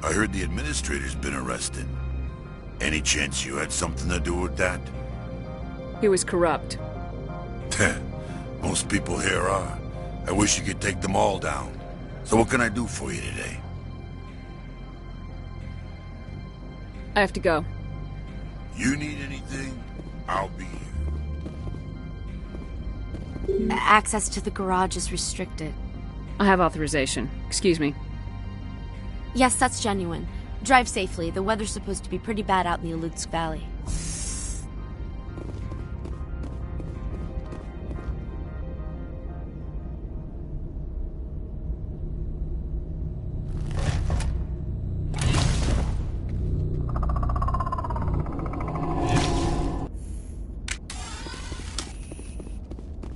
I heard the administrator's been arrested. Any chance you had something to do with that? He was corrupt. Most people here are. I wish you could take them all down. So what can I do for you today? I have to go. You need anything? I'll be here. Access to the garage is restricted. I have authorization. Excuse me. Yes, that's genuine. Drive safely. The weather's supposed to be pretty bad out in the Alutsk Valley.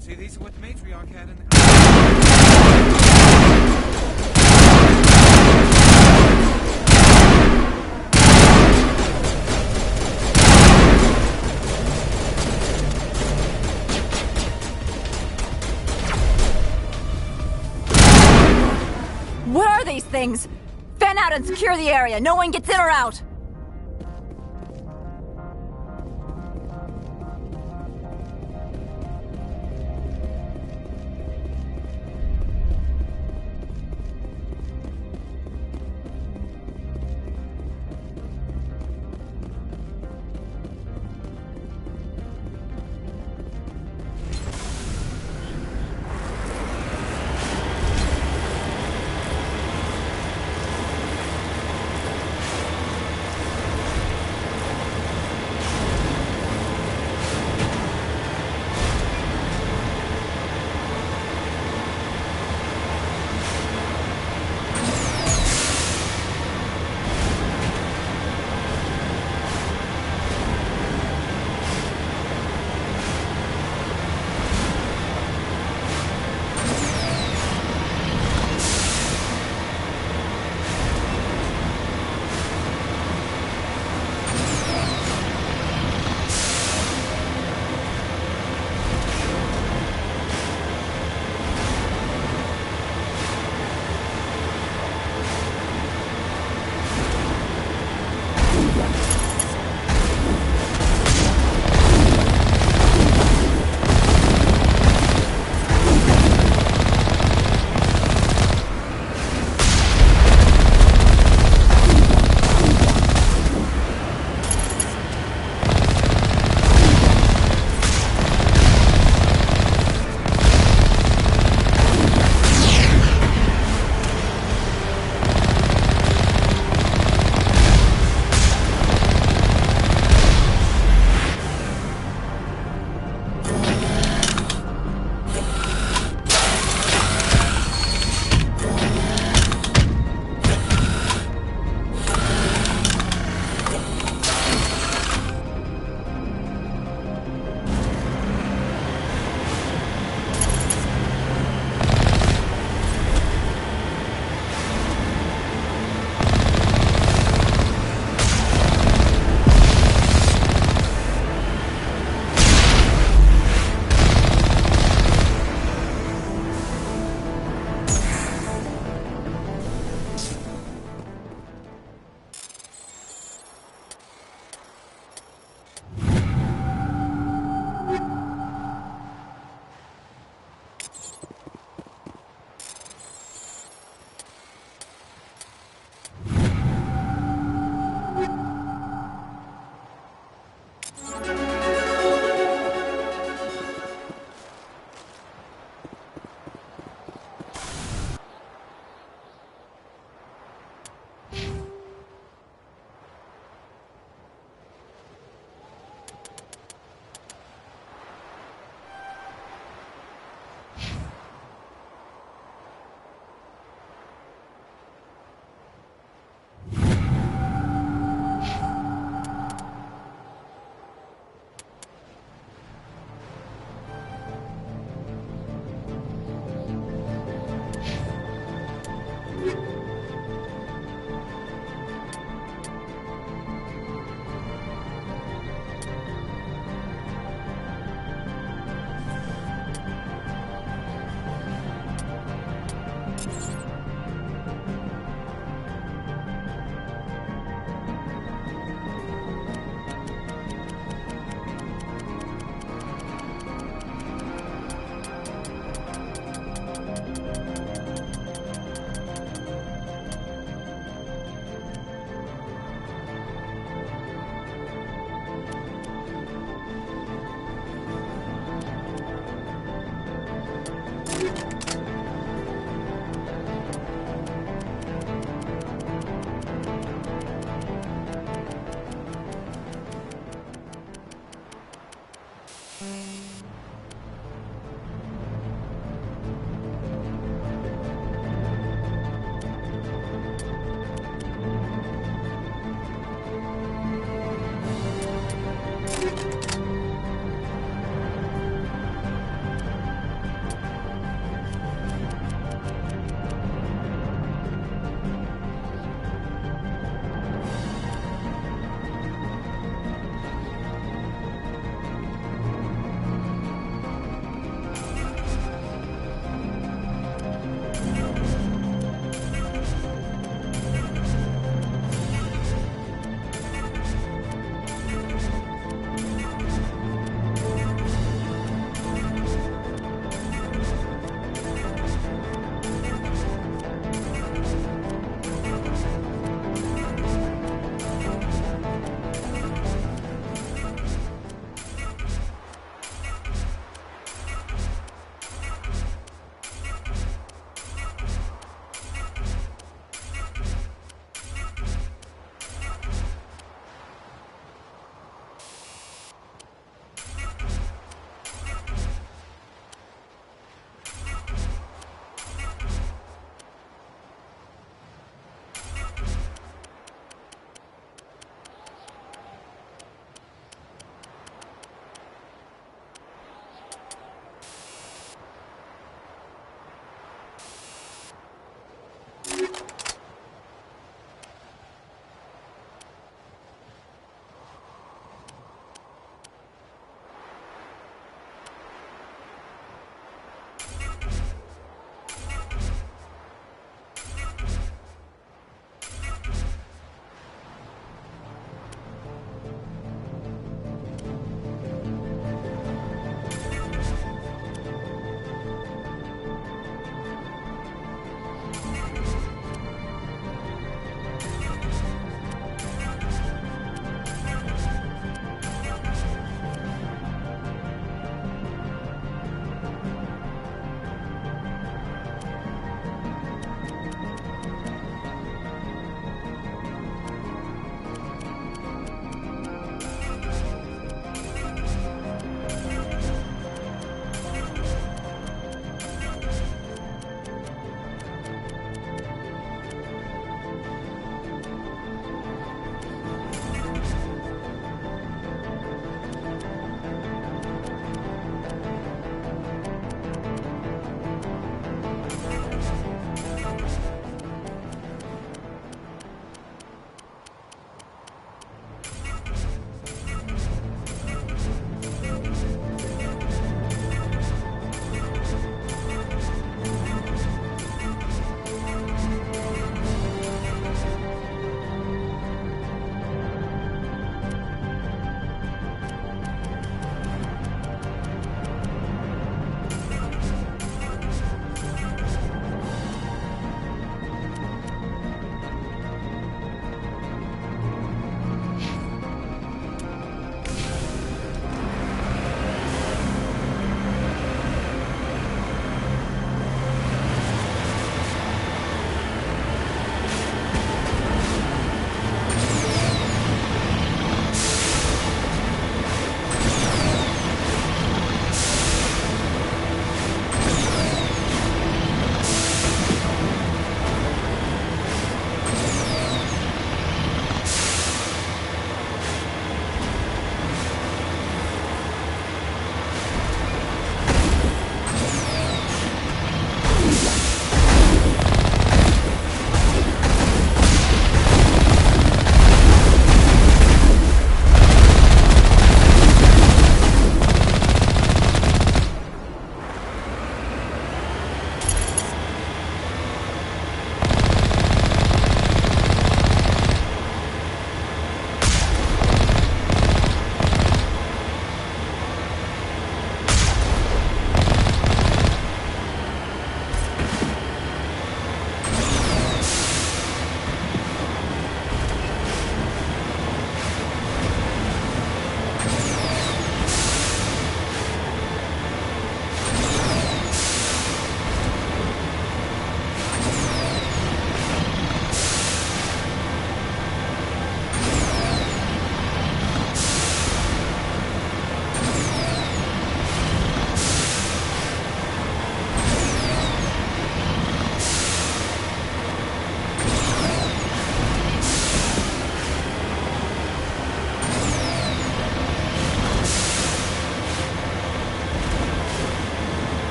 See, these are what the matriarch had in the... What are these things? Fan out and secure the area. No one gets in or out.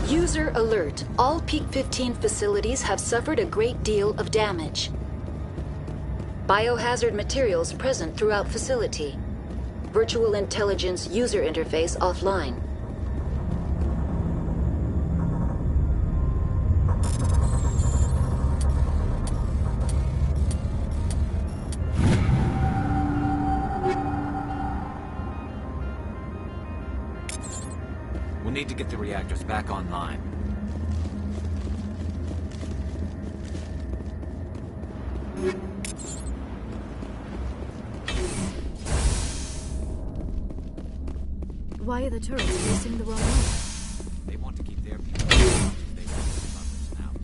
User alert. All Peak 15 facilities have suffered a great deal of damage. Biohazard materials present throughout facility. Virtual intelligence user interface offline. We'll need to get the reactors back online. Why are the turrets facing the wrong way? They want to keep their people as much as they want to keep others out.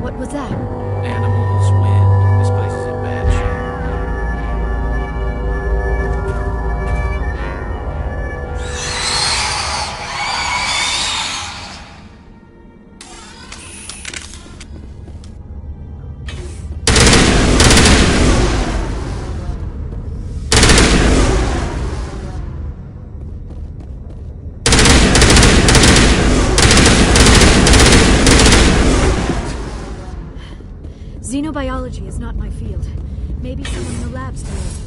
What was that? Animals, wind. This place is in bad shape. Xenobiology is not my field. Maybe someone in the labs knows.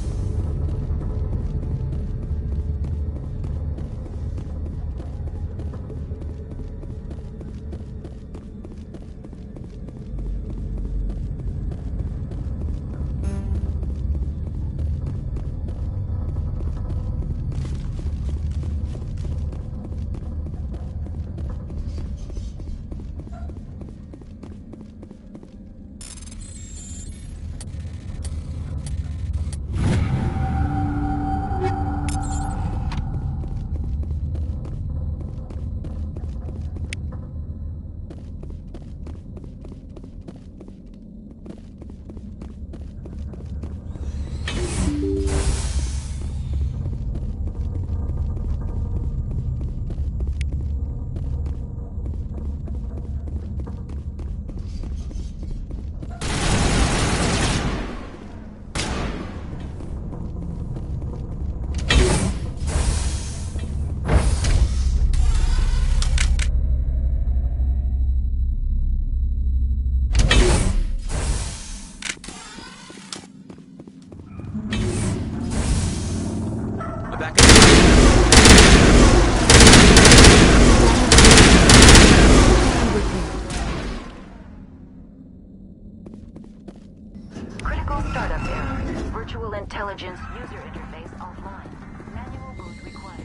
Virtual intelligence user interface offline. Manual boot required.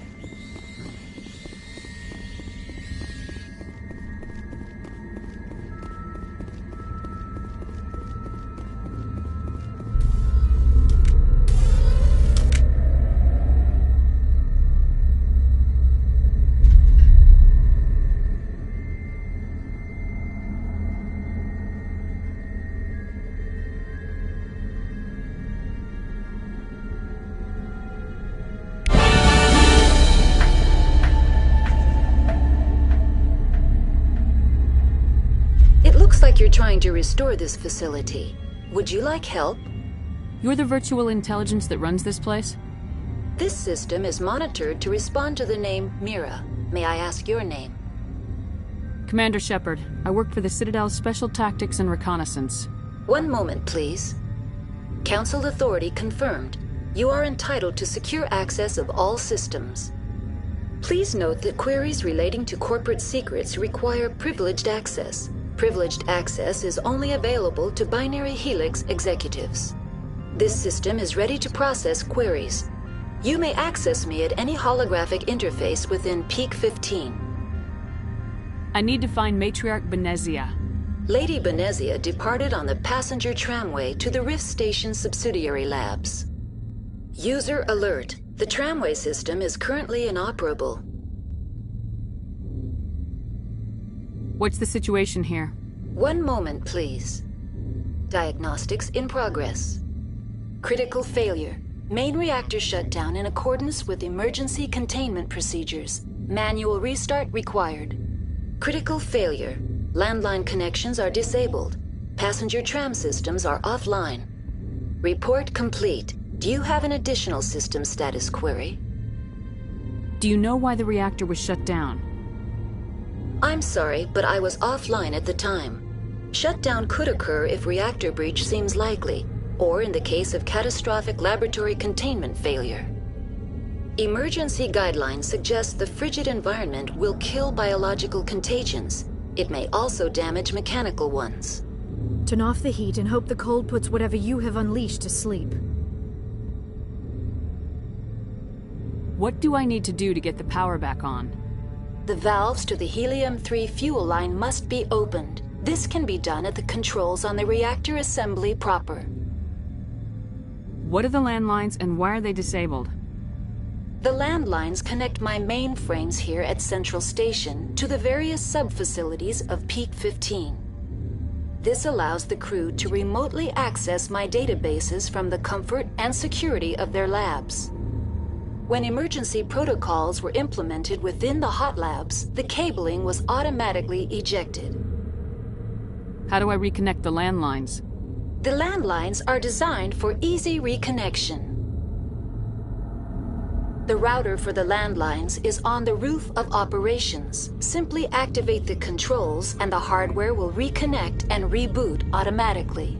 Like you're trying to restore this facility. Would you like help? You're the virtual intelligence that runs this place? This system is monitored to respond to the name Mira. May I ask your name? Commander Shepard. I work for the Citadel's Special Tactics and Reconnaissance. One moment, please. Council authority confirmed. You are entitled to secure access of all systems. Please note that queries relating to corporate secrets require privileged access. Privileged access is only available to Binary Helix executives. This system is ready to process queries. You may access me at any holographic interface within Peak 15. I need to find Matriarch Benezia. Lady Benezia departed on the passenger tramway to the Rift Station subsidiary labs. User alert. The tramway system is currently inoperable. What's the situation here? One moment, please. Diagnostics in progress. Critical failure. Main reactor shut down in accordance with emergency containment procedures. Manual restart required. Critical failure. Landline connections are disabled. Passenger tram systems are offline. Report complete. Do you have an additional system status query? Do you know why the reactor was shut down? I'm sorry, but I was offline at the time. Shutdown could occur if reactor breach seems likely, or in the case of catastrophic laboratory containment failure. Emergency guidelines suggest the frigid environment will kill biological contagions. It may also damage mechanical ones. Turn off the heat and hope the cold puts whatever you have unleashed to sleep. What do I need to do to get the power back on? The valves to the helium-3 fuel line must be opened. This can be done at the controls on the reactor assembly proper. What are the landlines and why are they disabled? The landlines connect my mainframes here at Central Station to the various sub-facilities of Peak 15. This allows the crew to remotely access my databases from the comfort and security of their labs. When emergency protocols were implemented within the hot labs, the cabling was automatically ejected. How do I reconnect the landlines? The landlines are designed for easy reconnection. The router for the landlines is on the roof of operations. Simply activate the controls and the hardware will reconnect and reboot automatically.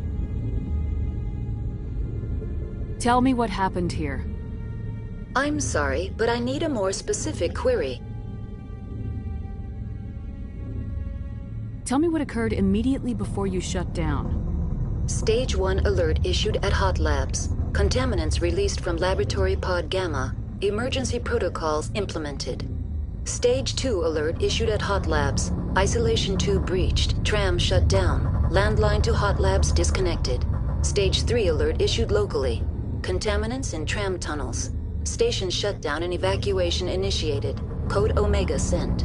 Tell me what happened here. I'm sorry, but I need a more specific query. Tell me what occurred immediately before you shut down. Stage 1 alert issued at Hot Labs. Contaminants released from Laboratory Pod Gamma. Emergency protocols implemented. Stage 2 alert issued at Hot Labs. Isolation tube breached. Tram shut down. Landline to Hot Labs disconnected. Stage 3 alert issued locally. Contaminants in tram tunnels. Station shutdown and evacuation initiated. Code Omega sent.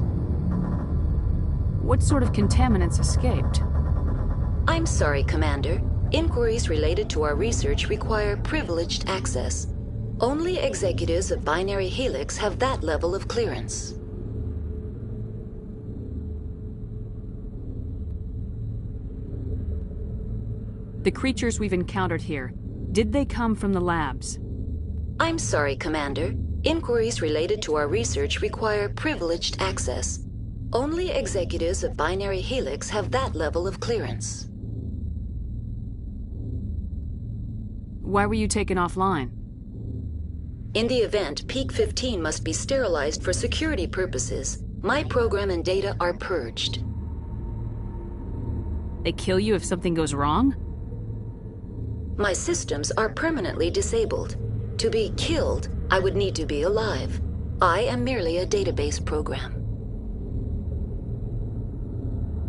What sort of contaminants escaped? I'm sorry, Commander. Inquiries related to our research require privileged access. Only executives of Binary Helix have that level of clearance. The creatures we've encountered here, did they come from the labs? I'm sorry, Commander. Inquiries related to our research require privileged access. Only executives of Binary Helix have that level of clearance. Why were you taken offline? In the event, Peak 15 must be sterilized for security purposes. My program and data are purged. They kill you if something goes wrong? My systems are permanently disabled. To be killed, I would need to be alive. I am merely a database program.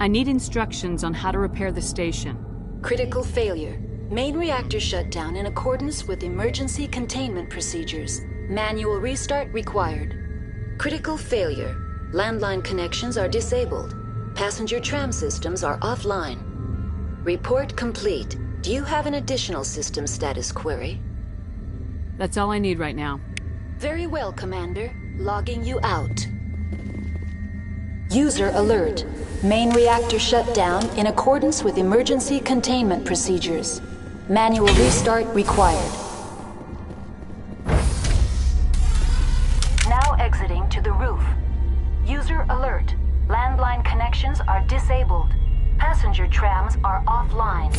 I need instructions on how to repair the station. Critical failure. Main reactor shut down in accordance with emergency containment procedures. Manual restart required. Critical failure. Landline connections are disabled. Passenger tram systems are offline. Report complete. Do you have an additional system status query? That's all I need right now. Very well, Commander. Logging you out. User alert. Main reactor shut down in accordance with emergency containment procedures. Manual restart required. Now exiting to the roof. User alert. Landline connections are disabled. Passenger trams are offline.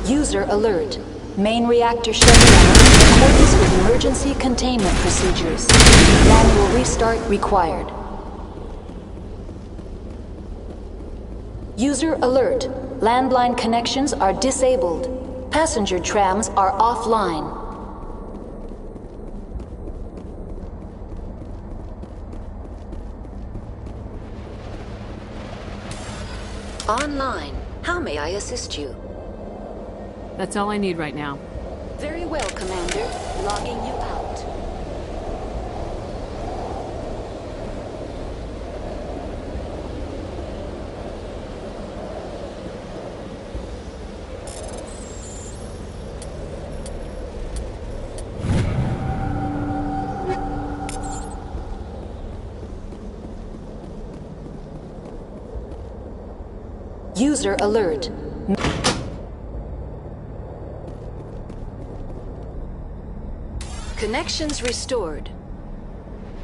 User alert. Main reactor shut down in accordance with emergency containment procedures. Manual restart required. User alert. Landline connections are disabled. Passenger trams are offline. Online. How may I assist you? That's all I need right now. Very well, Commander. Logging you out. User alert. Connections restored.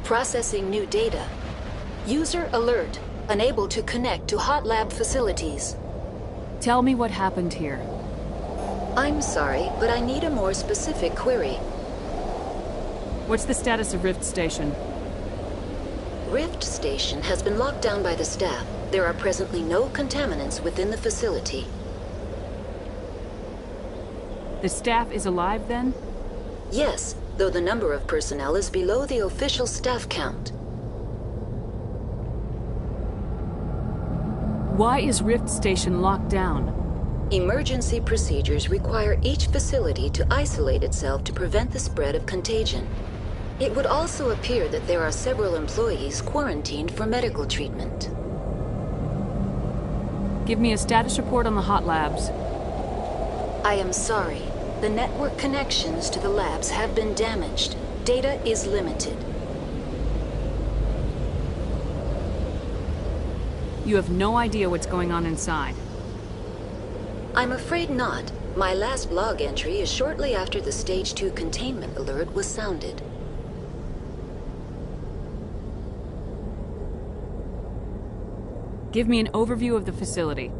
Processing new data. User alert. Unable to connect to hot lab facilities. Tell me what happened here. I'm sorry, but I need a more specific query. What's the status of Rift Station? Rift Station has been locked down by the staff. There are presently no contaminants within the facility. The staff is alive then? Yes, though the number of personnel is below the official staff count. Why is Rift Station locked down? Emergency procedures require each facility to isolate itself to prevent the spread of contagion. It would also appear that there are several employees quarantined for medical treatment. Give me a status report on the hot labs. I am sorry. The network connections to the labs have been damaged. Data is limited. You have no idea what's going on inside. I'm afraid not. My last log entry is shortly after the Stage 2 containment alert was sounded. Give me an overview of the facility.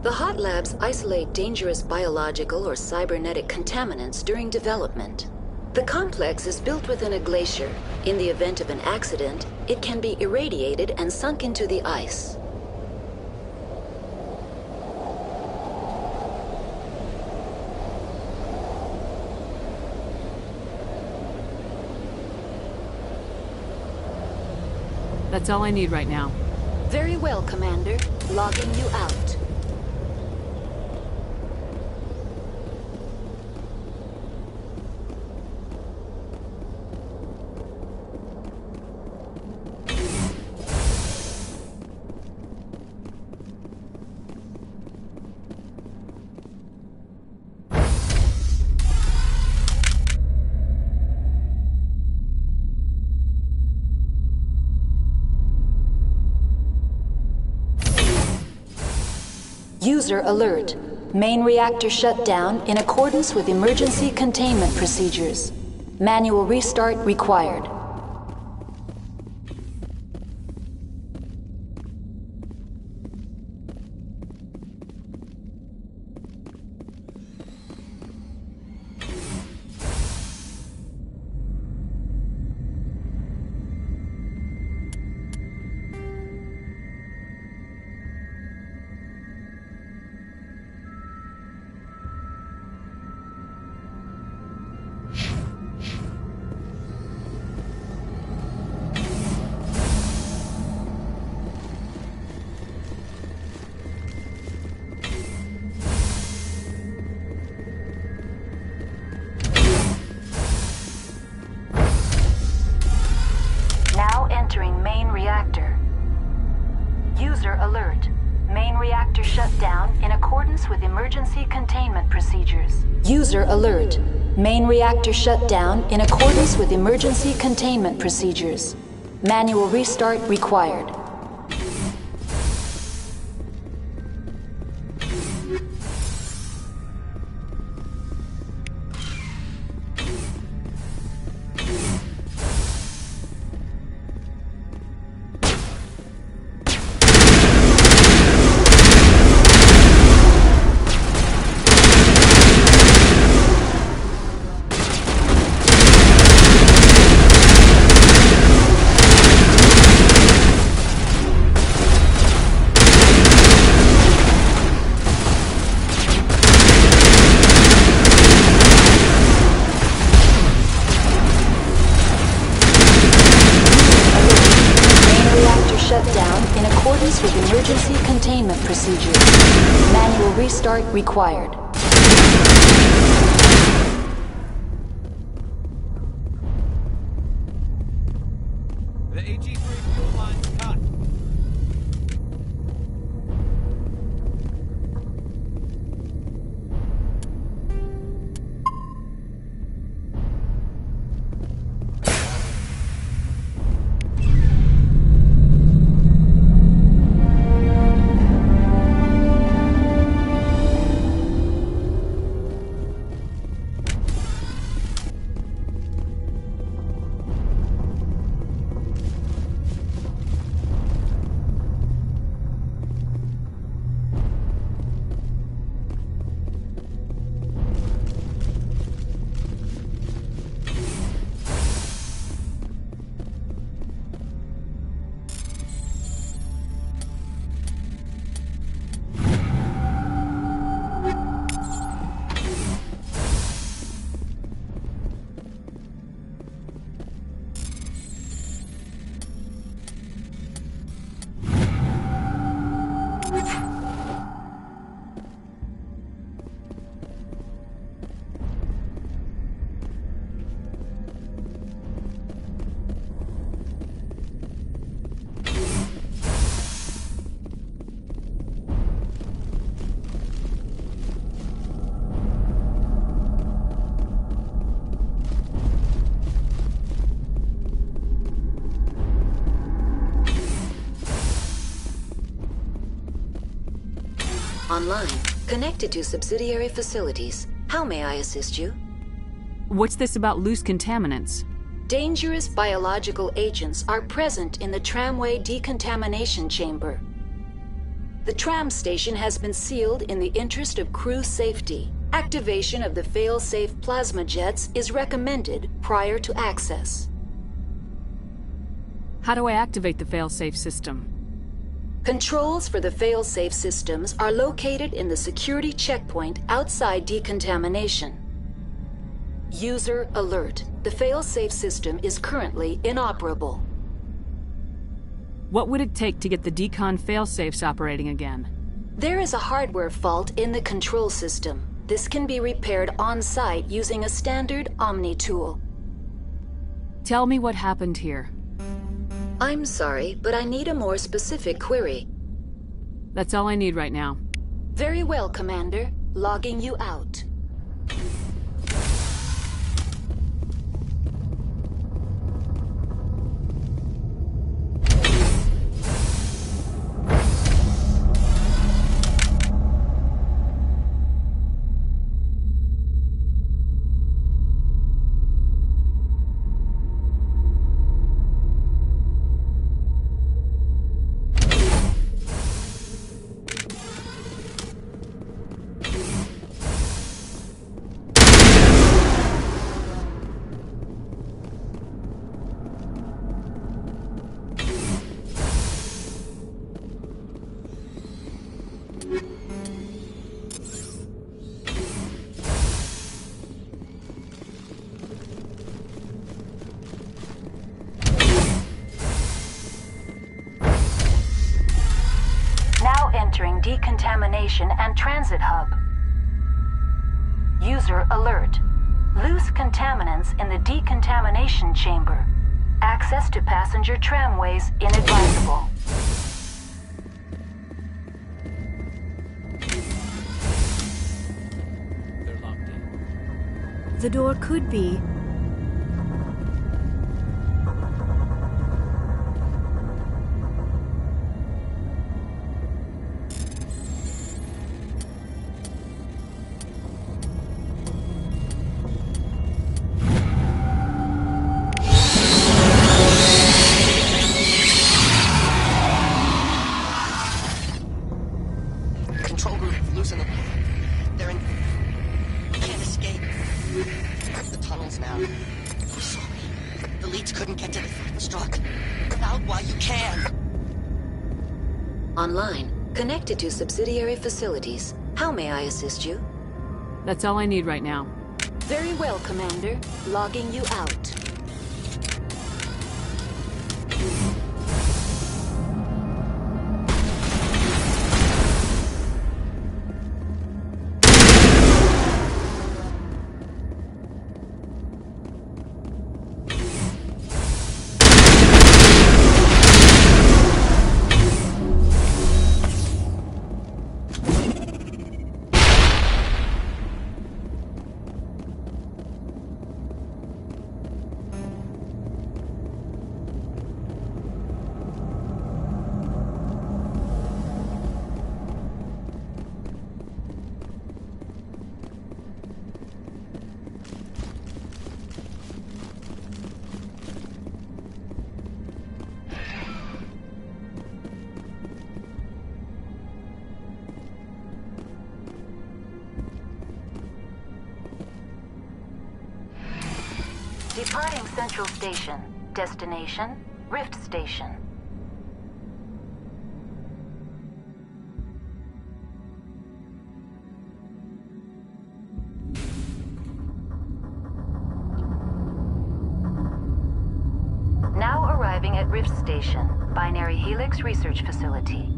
The hot labs isolate dangerous biological or cybernetic contaminants during development. The complex is built within a glacier. In the event of an accident, it can be irradiated and sunk into the ice. That's all I need right now. Very well, Commander. Logging you out. User alert. Main reactor shut down in accordance with emergency containment procedures. Manual restart required. Entering main reactor. User alert. Main reactor shut down in accordance with emergency containment procedures. User alert. Main reactor shut down in accordance with emergency containment procedures. Manual restart required. With emergency containment procedures. Manual restart required. The AG3 fuel line's cut. Online. Connected to subsidiary facilities. How may I assist you? What's this about loose contaminants? Dangerous biological agents are present in the tramway decontamination chamber. The tram station has been sealed in the interest of crew safety. Activation of the fail-safe plasma jets is recommended prior to access. How do I activate the fail-safe system? Controls for the fail-safe systems are located in the security checkpoint outside decontamination. User alert. The fail-safe system is currently inoperable. What would it take to get the decon fail-safes operating again? There is a hardware fault in the control system. This can be repaired on-site using a standard Omni tool. Tell me what happened here. I'm sorry, but I need a more specific query. That's all I need right now. Very well, Commander. Logging you out. and transit hub. User alert. Loose contaminants in the decontamination chamber. Access to passenger tramways inadvisable. They're locked in. The door could be... Control group, loosen them. They're in... Can't escape. The tunnels now. I'm sorry. The leads couldn't get to the struck. Out while you can. Online. Connected to subsidiary facilities. How may I assist you? That's all I need right now. Very well, Commander. Logging you out. Departing Central Station. Destination, Rift Station. Now arriving at Rift Station, Binary Helix Research Facility.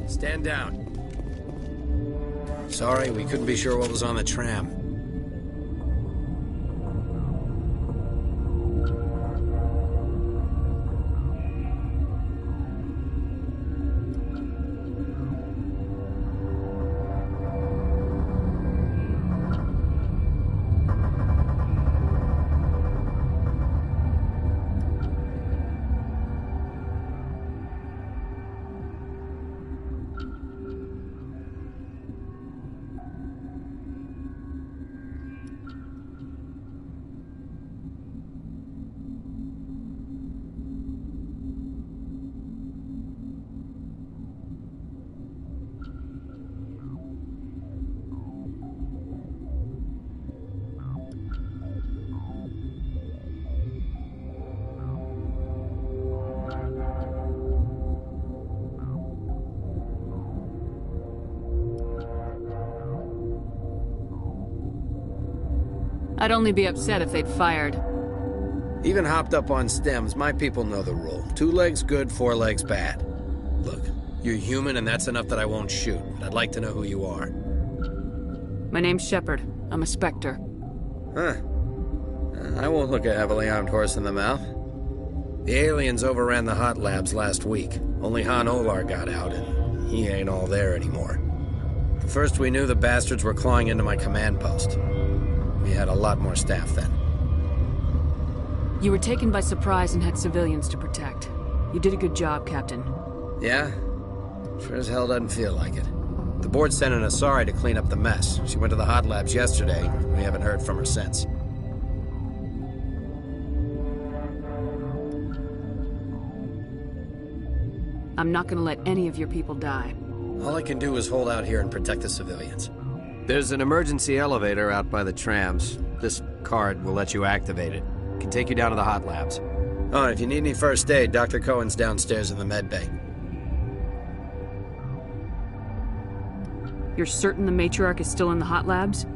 Stand down. Sorry, we couldn't be sure what was on the tram. I'd only be upset if they'd fired. Even hopped up on stems, my people know the rule. 2 legs good, 4 legs bad. Look, you're human and that's enough that I won't shoot, but I'd like to know who you are. My name's Shepard. I'm a Spectre. Huh. I won't look a heavily armed horse in the mouth. The aliens overran the hot labs last week. Only Han Olar got out, and he ain't all there anymore. First we knew the bastards were clawing into my command post. We had a lot more staff then. You were taken by surprise and had civilians to protect. You did a good job, Captain. Yeah? Sure as hell doesn't feel like it. The board sent an Asari to clean up the mess. She went to the hot labs yesterday. We haven't heard from her since. I'm not gonna let any of your people die. All I can do is hold out here and protect the civilians. There's an emergency elevator out by the trams. This card will let you activate it. It can take you down to the hot labs. Oh, and if you need any first aid, Dr. Cohen's downstairs in the med bay. You're certain the matriarch is still in the hot labs?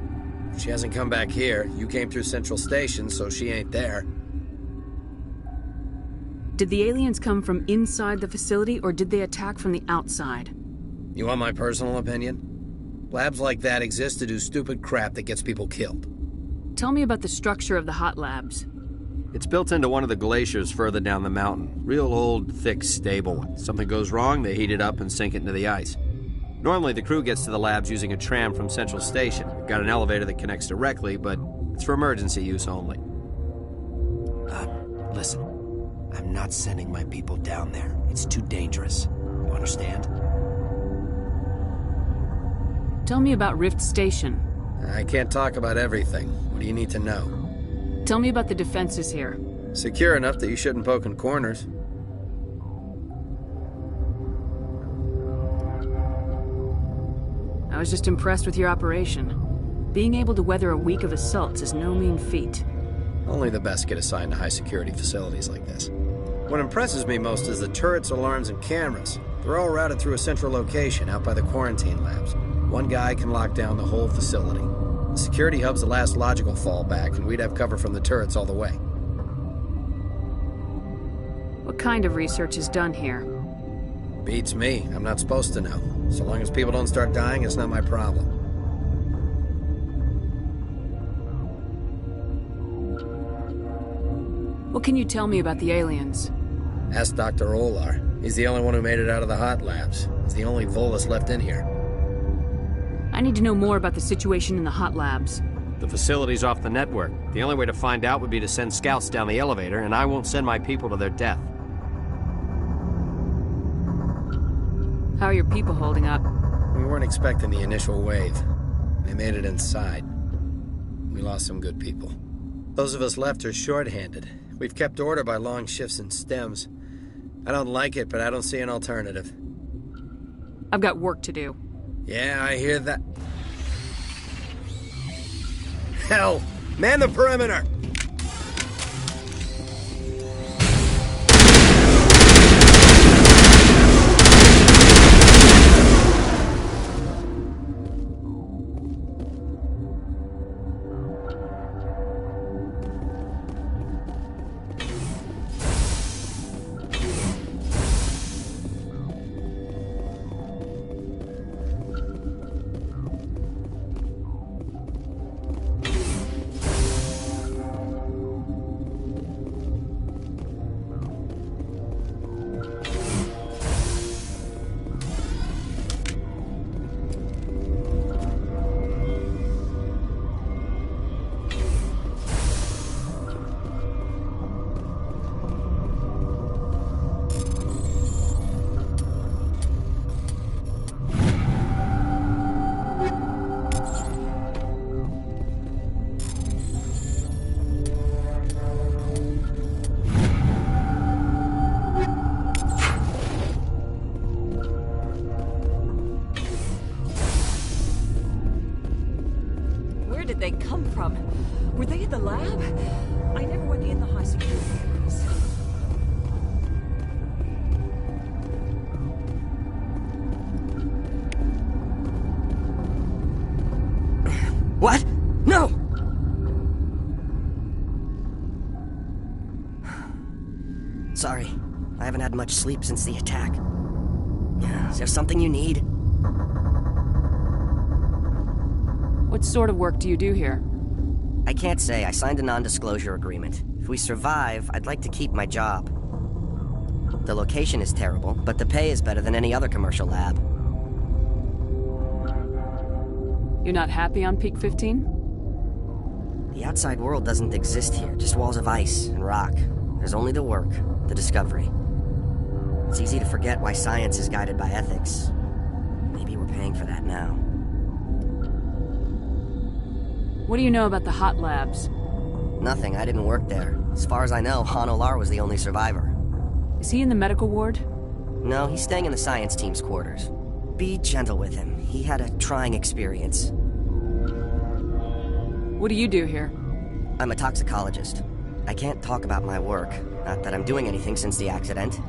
She hasn't come back here. You came through Central Station, so she ain't there. Did the aliens come from inside the facility, or did they attack from the outside? You want my personal opinion? Labs like that exist to do stupid crap that gets people killed. Tell me about the structure of the hot labs. It's built into one of the glaciers further down the mountain. Real old, thick, stable. If something goes wrong, they heat it up and sink it into the ice. Normally, the crew gets to the labs using a tram from Central Station. We've got an elevator that connects directly, but it's for emergency use only. Listen. I'm not sending my people down there. It's too dangerous. You understand? Tell me about Rift Station. I can't talk about everything. What do you need to know? Tell me about the defenses here. Secure enough that you shouldn't poke in corners. I was just impressed with your operation. Being able to weather a week of assaults is no mean feat. Only the best get assigned to high-security facilities like this. What impresses me most is the turrets, alarms, and cameras. They're all routed through a central location out by the quarantine labs. One guy can lock down the whole facility. The security hub's the last logical fallback, and we'd have cover from the turrets all the way. What kind of research is done here? Beats me. I'm not supposed to know. So long as people don't start dying, it's not my problem. What can you tell me about the aliens? Ask Dr. Olar. He's the only one who made it out of the hot labs. He's the only Volus left in here. I need to know more about the situation in the hot labs. The facility's off the network. The only way to find out would be to send scouts down the elevator, and I won't send my people to their death. How are your people holding up? We weren't expecting the initial wave. They made it inside. We lost some good people. Those of us left are short-handed. We've kept order by long shifts in stems. I don't like it, but I don't see an alternative. I've got work to do. Yeah, I hear that. Hell! Man the perimeter! Did they come from? Were they at the lab? I never went in the high security areas. What? No! Sorry. I haven't had much sleep since the attack. Is there something you need? What sort of work do you do here? I can't say. I signed a non-disclosure agreement. If we survive, I'd like to keep my job. The location is terrible, but the pay is better than any other commercial lab. You're not happy on Peak 15? The outside world doesn't exist here, just walls of ice and rock. There's only the work, the discovery. It's easy to forget why science is guided by ethics. Maybe we're paying for that now. What do you know about the hot labs? Nothing, I didn't work there. As far as I know, Han Olar was the only survivor. Is he in the medical ward? No, he's staying in the science team's quarters. Be gentle with him. He had a trying experience. What do you do here? I'm a toxicologist. I can't talk about my work. Not that I'm doing anything since the accident.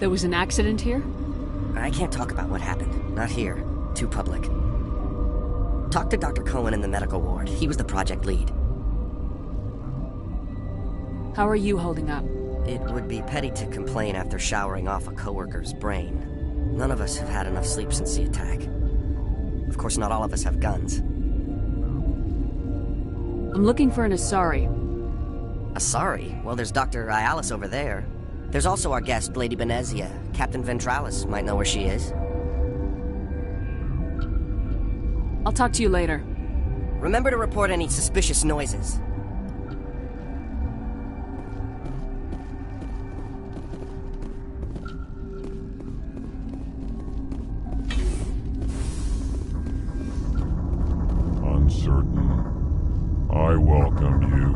There was an accident here? I can't talk about what happened. Not here. Too public. Talk to Dr. Cohen in the medical ward. He was the project lead. How are you holding up? It would be petty to complain after showering off a coworker's brain. None of us have had enough sleep since the attack. Of course, not all of us have guns. I'm looking for an Asari. Asari? Well, there's Dr. Ayalis over there. There's also our guest, Lady Benezia. Captain Ventralis might know where she is. I'll talk to you later. Remember to report any suspicious noises. Uncertain. I welcome you.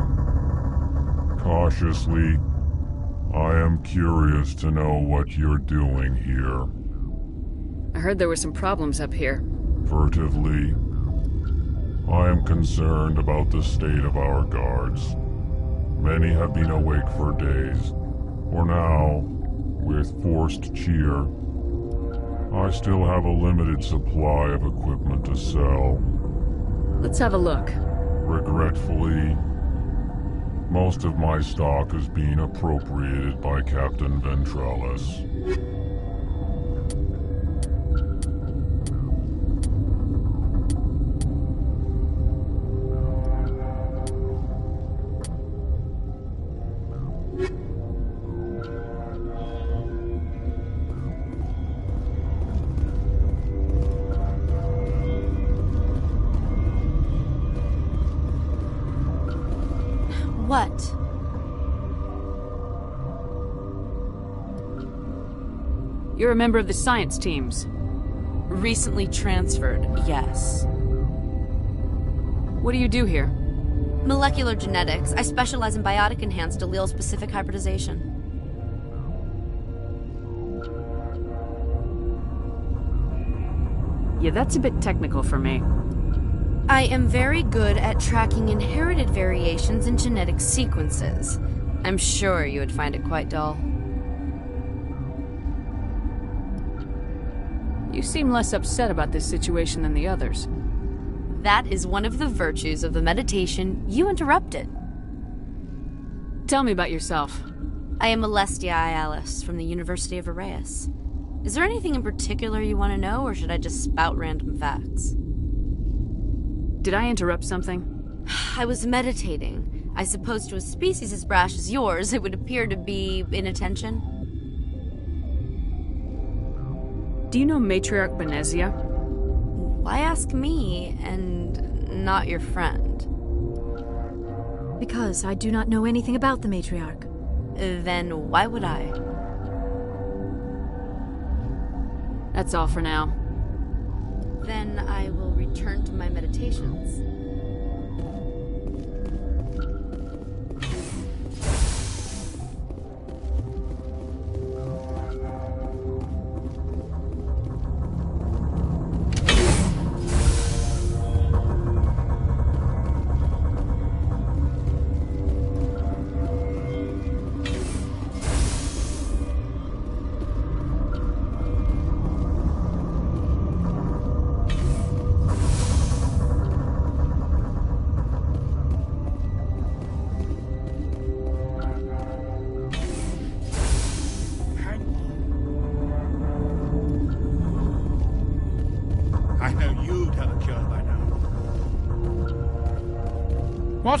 Cautiously, I am curious to know what you're doing here. I heard there were some problems up here. Furtively, I am concerned about the state of our guards. Many have been awake for days. For now, with forced cheer, I still have a limited supply of equipment to sell. Let's have a look. Regretfully, most of my stock is being appropriated by Captain Ventralis. What? You're a member of the science teams. Recently transferred, yes. What do you do here? Molecular genetics. I specialize in biotic-enhanced allele-specific hybridization. Yeah, that's a bit technical for me. I am very good at tracking inherited variations in genetic sequences. I'm sure you would find it quite dull. You seem less upset about this situation than the others. That is one of the virtues of the meditation you interrupted. Tell me about yourself. I am Alestia Ayalis from the University of Arraeus. Is there anything in particular you want to know, or should I just spout random facts? Did I interrupt something? I was meditating. I suppose to a species as brash as yours, it would appear to be inattention. Do you know Matriarch Benezia? Why ask me, and not your friend? Because I do not know anything about the Matriarch. Then why would I? That's all for now. Then I will return to my meditations.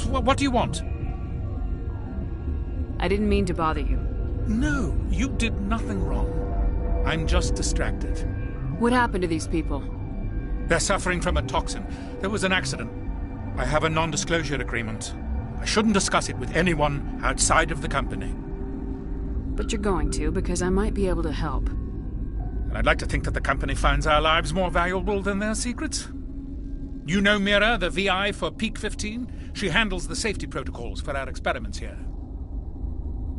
What do you want? I didn't mean to bother you. No, you did nothing wrong. I'm just distracted. What happened to these people? They're suffering from a toxin. There was an accident. I have a non-disclosure agreement. I shouldn't discuss it with anyone outside of the company. But you're going to, because I might be able to help. And I'd like to think that the company finds our lives more valuable than their secrets. You know Mira, the VI for Peak 15? She handles the safety protocols for our experiments here.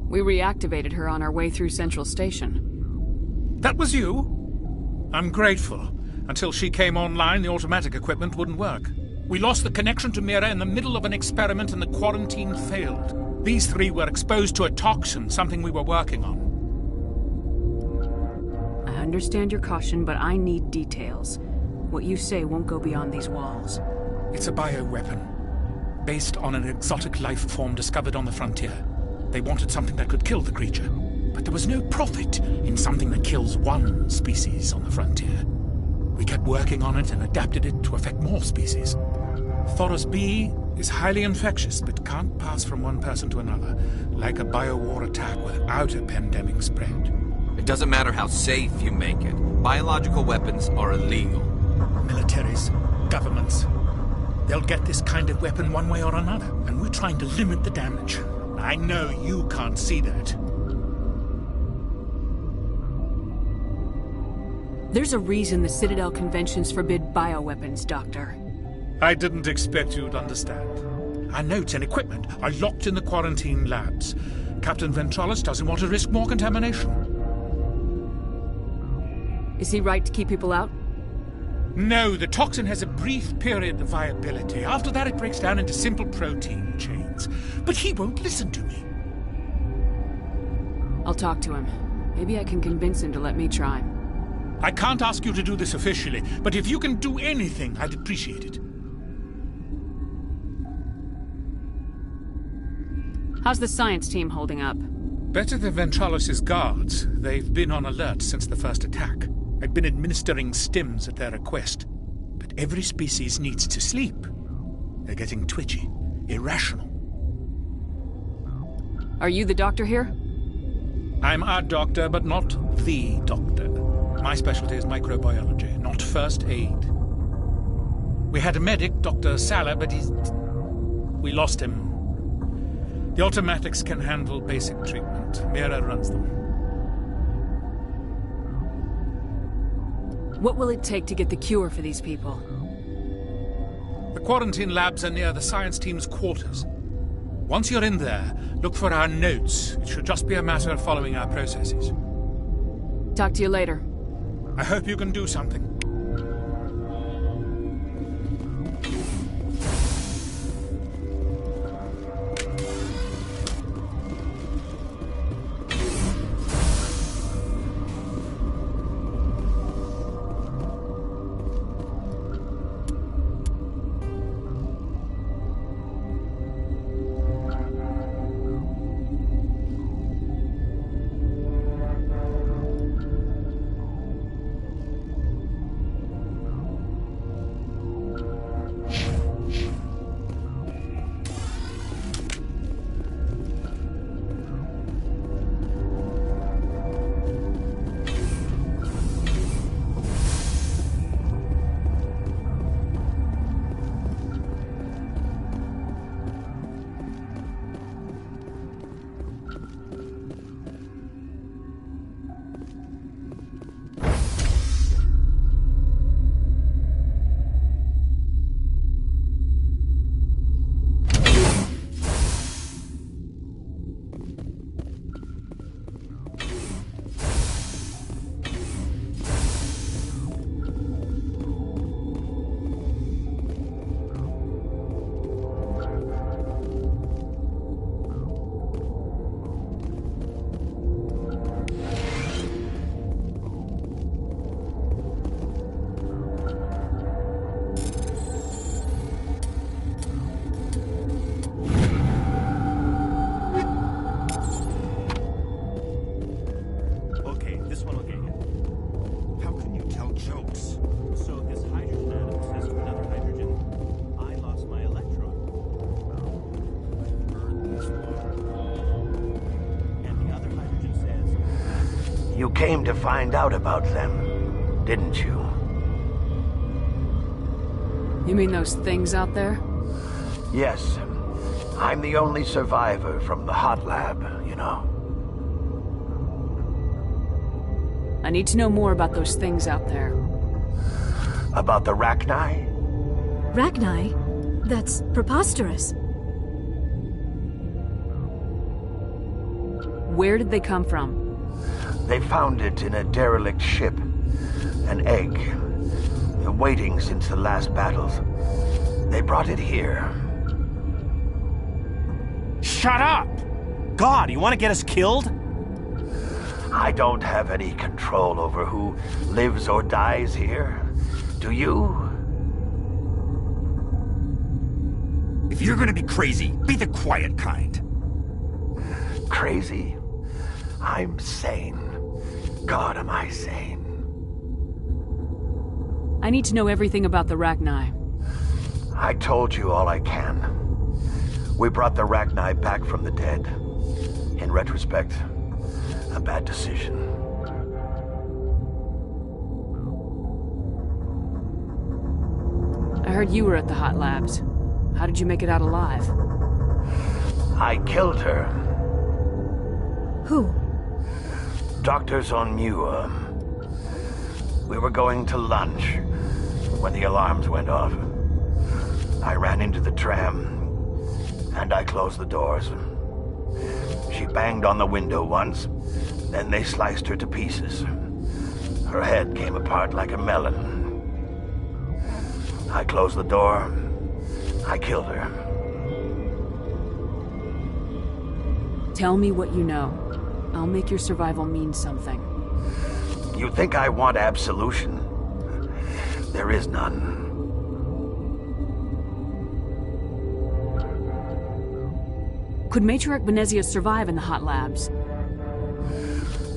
We reactivated her on our way through Central Station. That was you? I'm grateful. Until she came online, the automatic equipment wouldn't work. We lost the connection to Mira in the middle of an experiment and the quarantine failed. These three were exposed to a toxin, something we were working on. I understand your caution, but I need details. What you say won't go beyond these walls. It's a bioweapon, based on an exotic life form discovered on the frontier. They wanted something that could kill the creature, but there was no profit in something that kills one species on the frontier. We kept working on it and adapted it to affect more species. Thoros B is highly infectious, but can't pass from one person to another, like a biowar attack without a pandemic spread. It doesn't matter how safe you make it. Biological weapons are illegal. Militaries, governments, they'll get this kind of weapon one way or another, and we're trying to limit the damage. I know you can't see that. There's a reason the Citadel conventions forbid bioweapons, Doctor. I didn't expect you'd understand. Our notes and equipment are locked in the quarantine labs. Captain Ventralis doesn't want to risk more contamination. Is he right to keep people out? No, the toxin has a brief period of viability. After that, it breaks down into simple protein chains. But he won't listen to me. I'll talk to him. Maybe I can convince him to let me try. I can't ask you to do this officially, but if you can do anything, I'd appreciate it. How's the science team holding up? Better than Ventralis' guards. They've been on alert since the first attack. I've been administering stims at their request. But every species needs to sleep. They're getting twitchy, irrational. Are you the doctor here? I'm a doctor, but not the doctor. My specialty is microbiology, not first aid. We had a medic, Dr. Sala, but we lost him. The automatics can handle basic treatment. Mira runs them. What will it take to get the cure for these people? The quarantine labs are near the science team's quarters. Once you're in there, look for our notes. It should just be a matter of following our processes. Talk to you later. I hope you can do something. You came to find out about them, didn't you? You mean those things out there? Yes. I'm the only survivor from the hot lab, you know. I need to know more about those things out there. About the Rachni? Rachni? That's preposterous. Where did they come from? They found it in a derelict ship. An egg. Waiting since the last battles. They brought it here. Shut up! God, you want to get us killed? I don't have any control over who lives or dies here. Do you? If you're gonna be crazy, be the quiet kind. Crazy? I'm sane. God, am I sane? I need to know everything about the Rachni. I told you all I can. We brought the Rachni back from the dead. In retrospect, a bad decision. I heard you were at the hot labs. How did you make it out alive? I killed her. Who? Doctors on Muir. We were going to lunch when the alarms went off. I ran into the tram, and I closed the doors. She banged on the window once, then they sliced her to pieces. Her head came apart like a melon. I closed the door. I killed her. Tell me what you know. I'll make your survival mean something. You think I want absolution? There is none. Could Matriarch Venezia survive in the hot labs?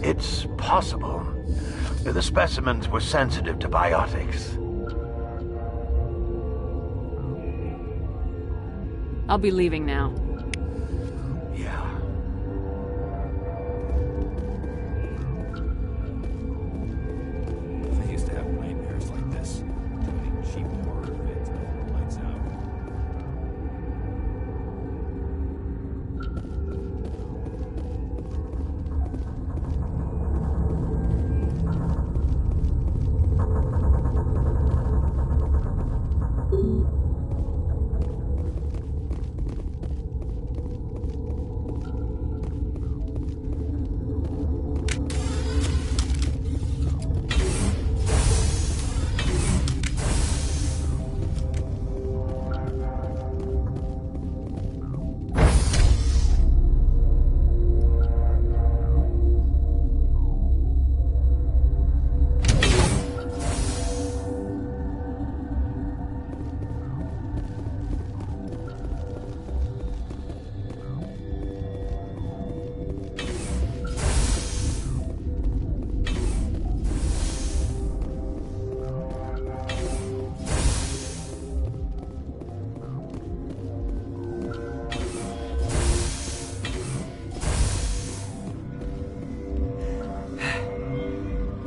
It's possible. The specimens were sensitive to biotics. I'll be leaving now. Yeah. I used to have nightmares like this. Putting cheap horror vids before the lights out.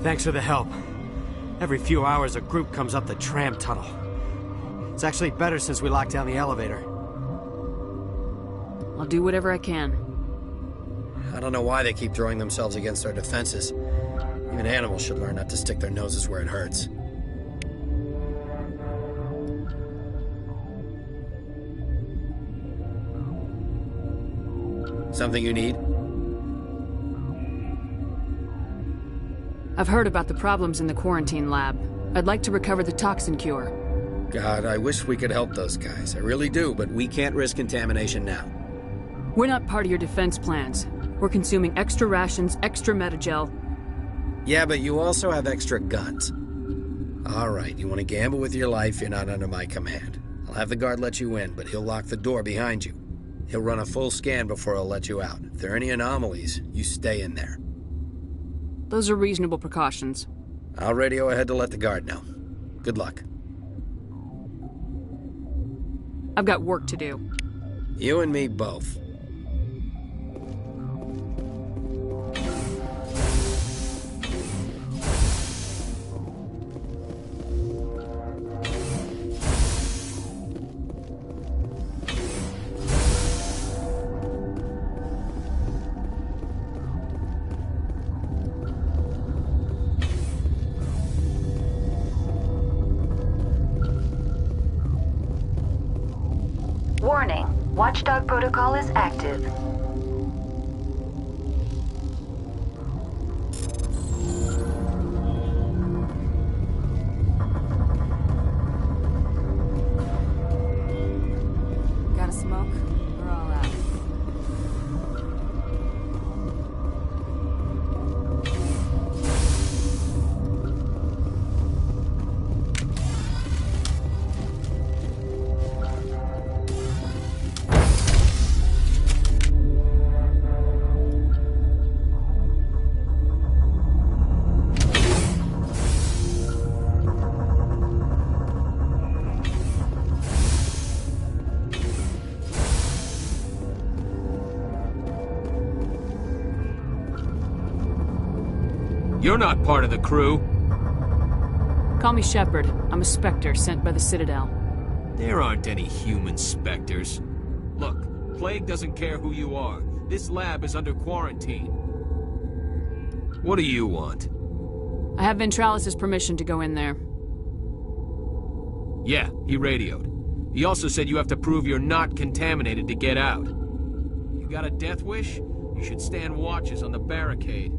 Thanks for the help. Every few hours, a group comes up the tram tunnel. It's actually better since we locked down the elevator. I'll do whatever I can. I don't know why they keep throwing themselves against our defenses. Even animals should learn not to stick their noses where it hurts. Something you need? I've heard about the problems in the quarantine lab. I'd like to recover the toxin cure. God, I wish we could help those guys. I really do, but we can't risk contamination now. We're not part of your defense plans. We're consuming extra rations, extra metagel. Yeah, but you also have extra guns. All right, you want to gamble with your life, you're not under my command. I'll have the guard let you in, but he'll lock the door behind you. He'll run a full scan before he'll let you out. If there are any anomalies, you stay in there. Those are reasonable precautions. I'll radio ahead to let the guard know. Good luck. I've got work to do. You and me both. Watchdog protocol is active. Got a smoke? We're all out. You're not part of the crew. Call me Shepard. I'm a Spectre sent by the Citadel. There aren't any human specters. Look, Plague doesn't care who you are. This lab is under quarantine. What do you want? I have Ventralis' permission to go in there. Yeah, he radioed. He also said you have to prove you're not contaminated to get out. You got a death wish? You should stand watches on the barricade.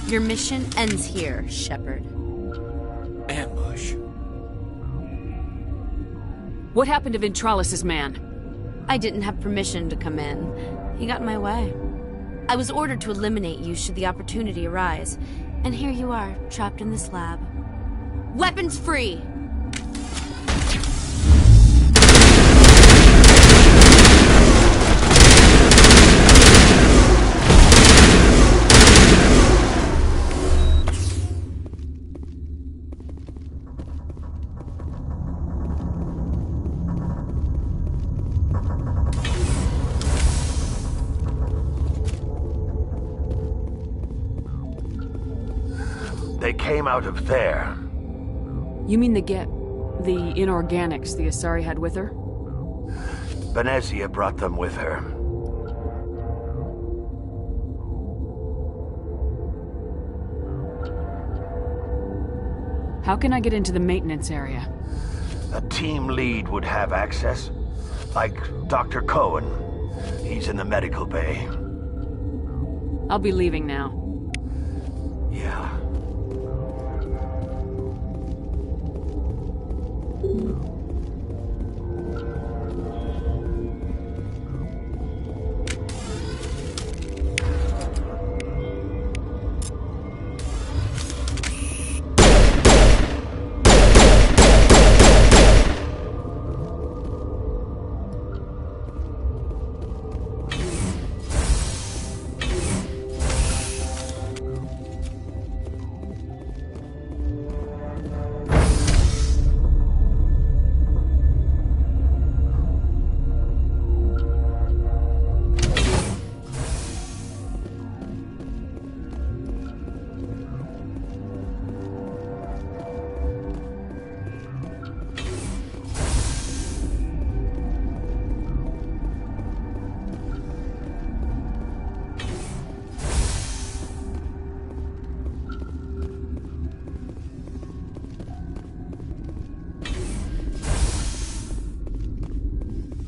Your mission ends here, Shepard. Ambush. What happened to Ventralis' man? I didn't have permission to come in. He got in my way. I was ordered to eliminate you should the opportunity arise. And here you are, trapped in this lab. Weapons free! They came out of there. You mean the inorganics the Asari had with her? Venezia brought them with her. How can I get into the maintenance area? A team lead would have access. Like Dr. Cohen. He's in the medical bay. I'll be leaving now. Yeah.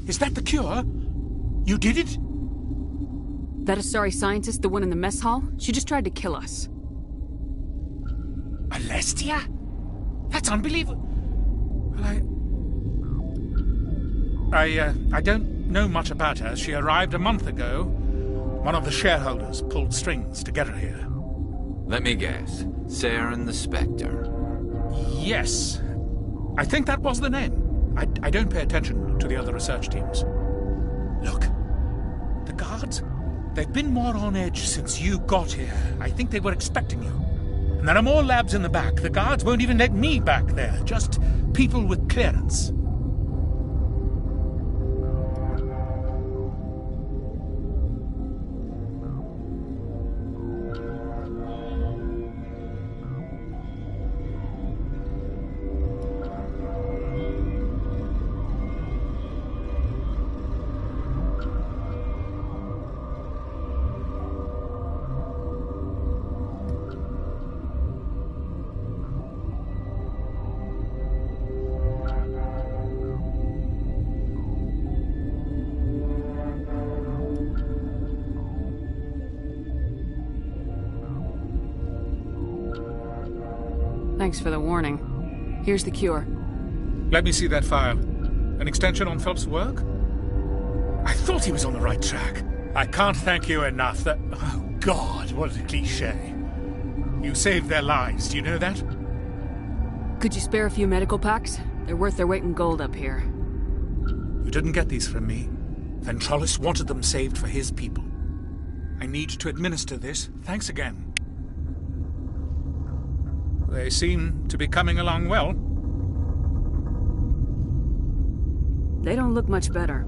Is that the cure? You did it? That Asari scientist, the one in the mess hall? She just tried to kill us. Alestia? That's unbelievable. Well, I don't know much about her. She arrived a month ago. One of the shareholders pulled strings to get her here. Let me guess. Saren the Spectre. Yes. I think that was the name. I don't pay attention to the other research teams. Look. The guards? They've been more on edge since you got here. I think they were expecting you. And there are more labs in the back. The guards won't even let me back there. Just people with clearance. Thanks for the warning. Here's the cure. Let me see that file. An extension on Phelps' work? I thought he was on the right track. I can't thank you enough. Oh, God, what a cliché. You saved their lives, do you know that? Could you spare a few medical packs? They're worth their weight in gold up here. You didn't get these from me. Ventrolis wanted them saved for his people. I need to administer this. Thanks again. They seem to be coming along well. They don't look much better.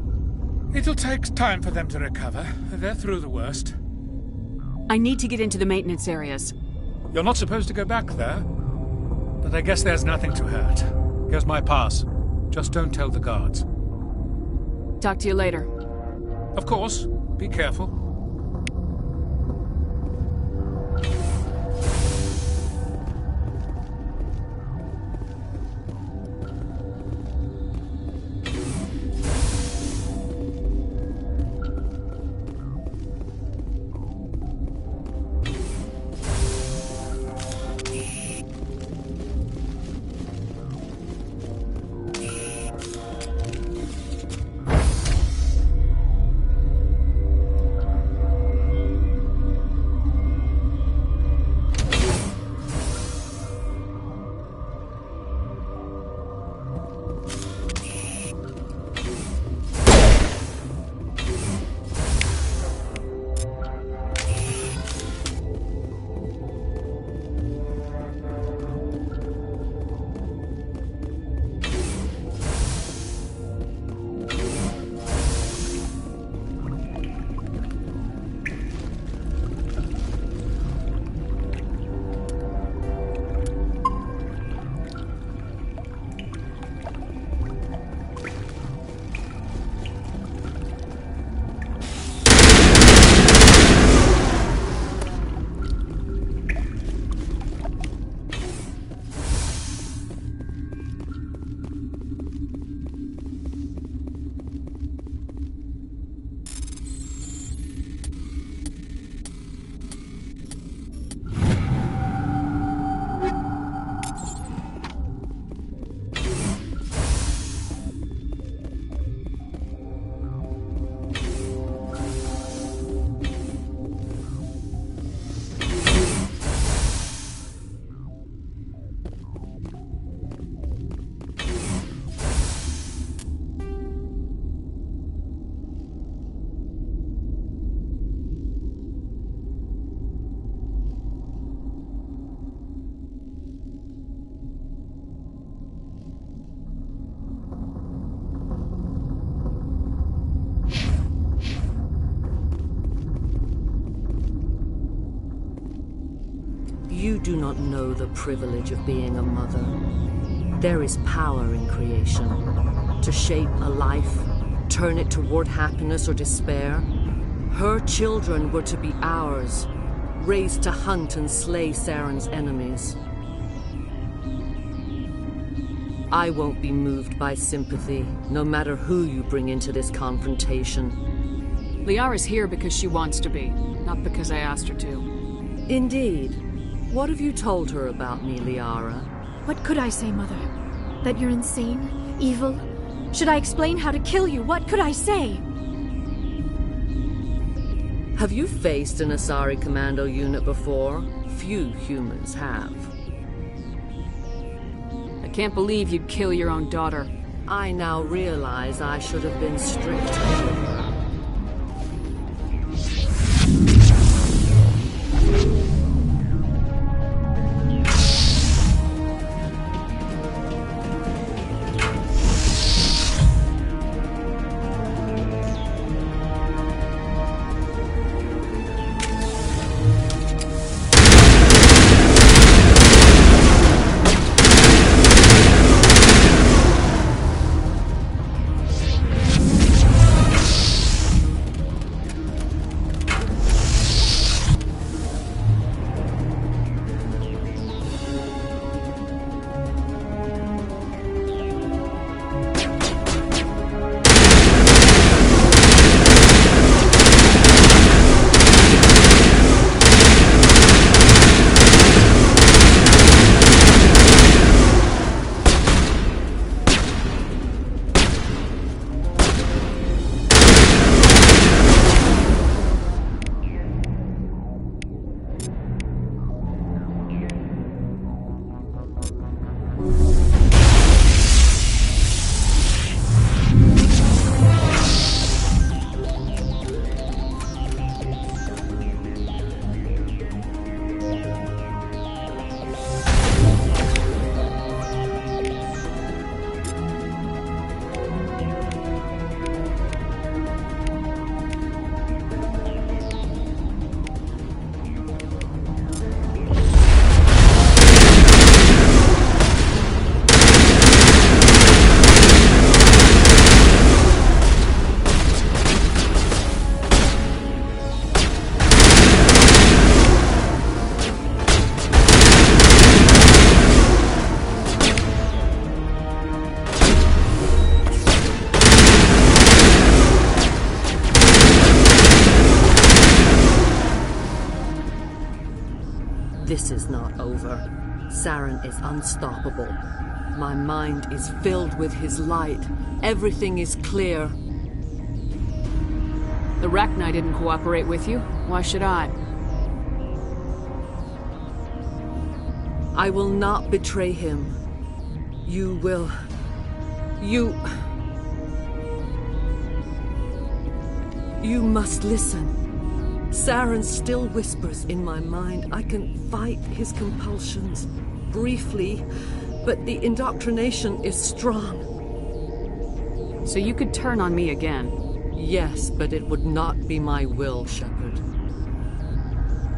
It'll take time for them to recover. They're through the worst. I need to get into the maintenance areas. You're not supposed to go back there, but I guess there's nothing to hurt. Here's my pass. Just don't tell the guards. Talk to you later. Of course. Be careful. You do not know the privilege of being a mother. There is power in creation. To shape a life, turn it toward happiness or despair. Her children were to be ours, raised to hunt and slay Saren's enemies. I won't be moved by sympathy, no matter who you bring into this confrontation. Liara's here because she wants to be, not because I asked her to. Indeed. What have you told her about me, Liara? What could I say, Mother? That you're insane? Evil? Should I explain how to kill you? What could I say? Have you faced an Asari commando unit before? Few humans have. I can't believe you'd kill your own daughter. I now realize I should have been stricter. This is not over. Saren is unstoppable. My mind is filled with his light. Everything is clear. The Rachni didn't cooperate with you. Why should I? I will not betray him. You will... You must listen. Saren still whispers in my mind. I can fight his compulsions, briefly, but the indoctrination is strong. So you could turn on me again? Yes, but it would not be my will, Shepard.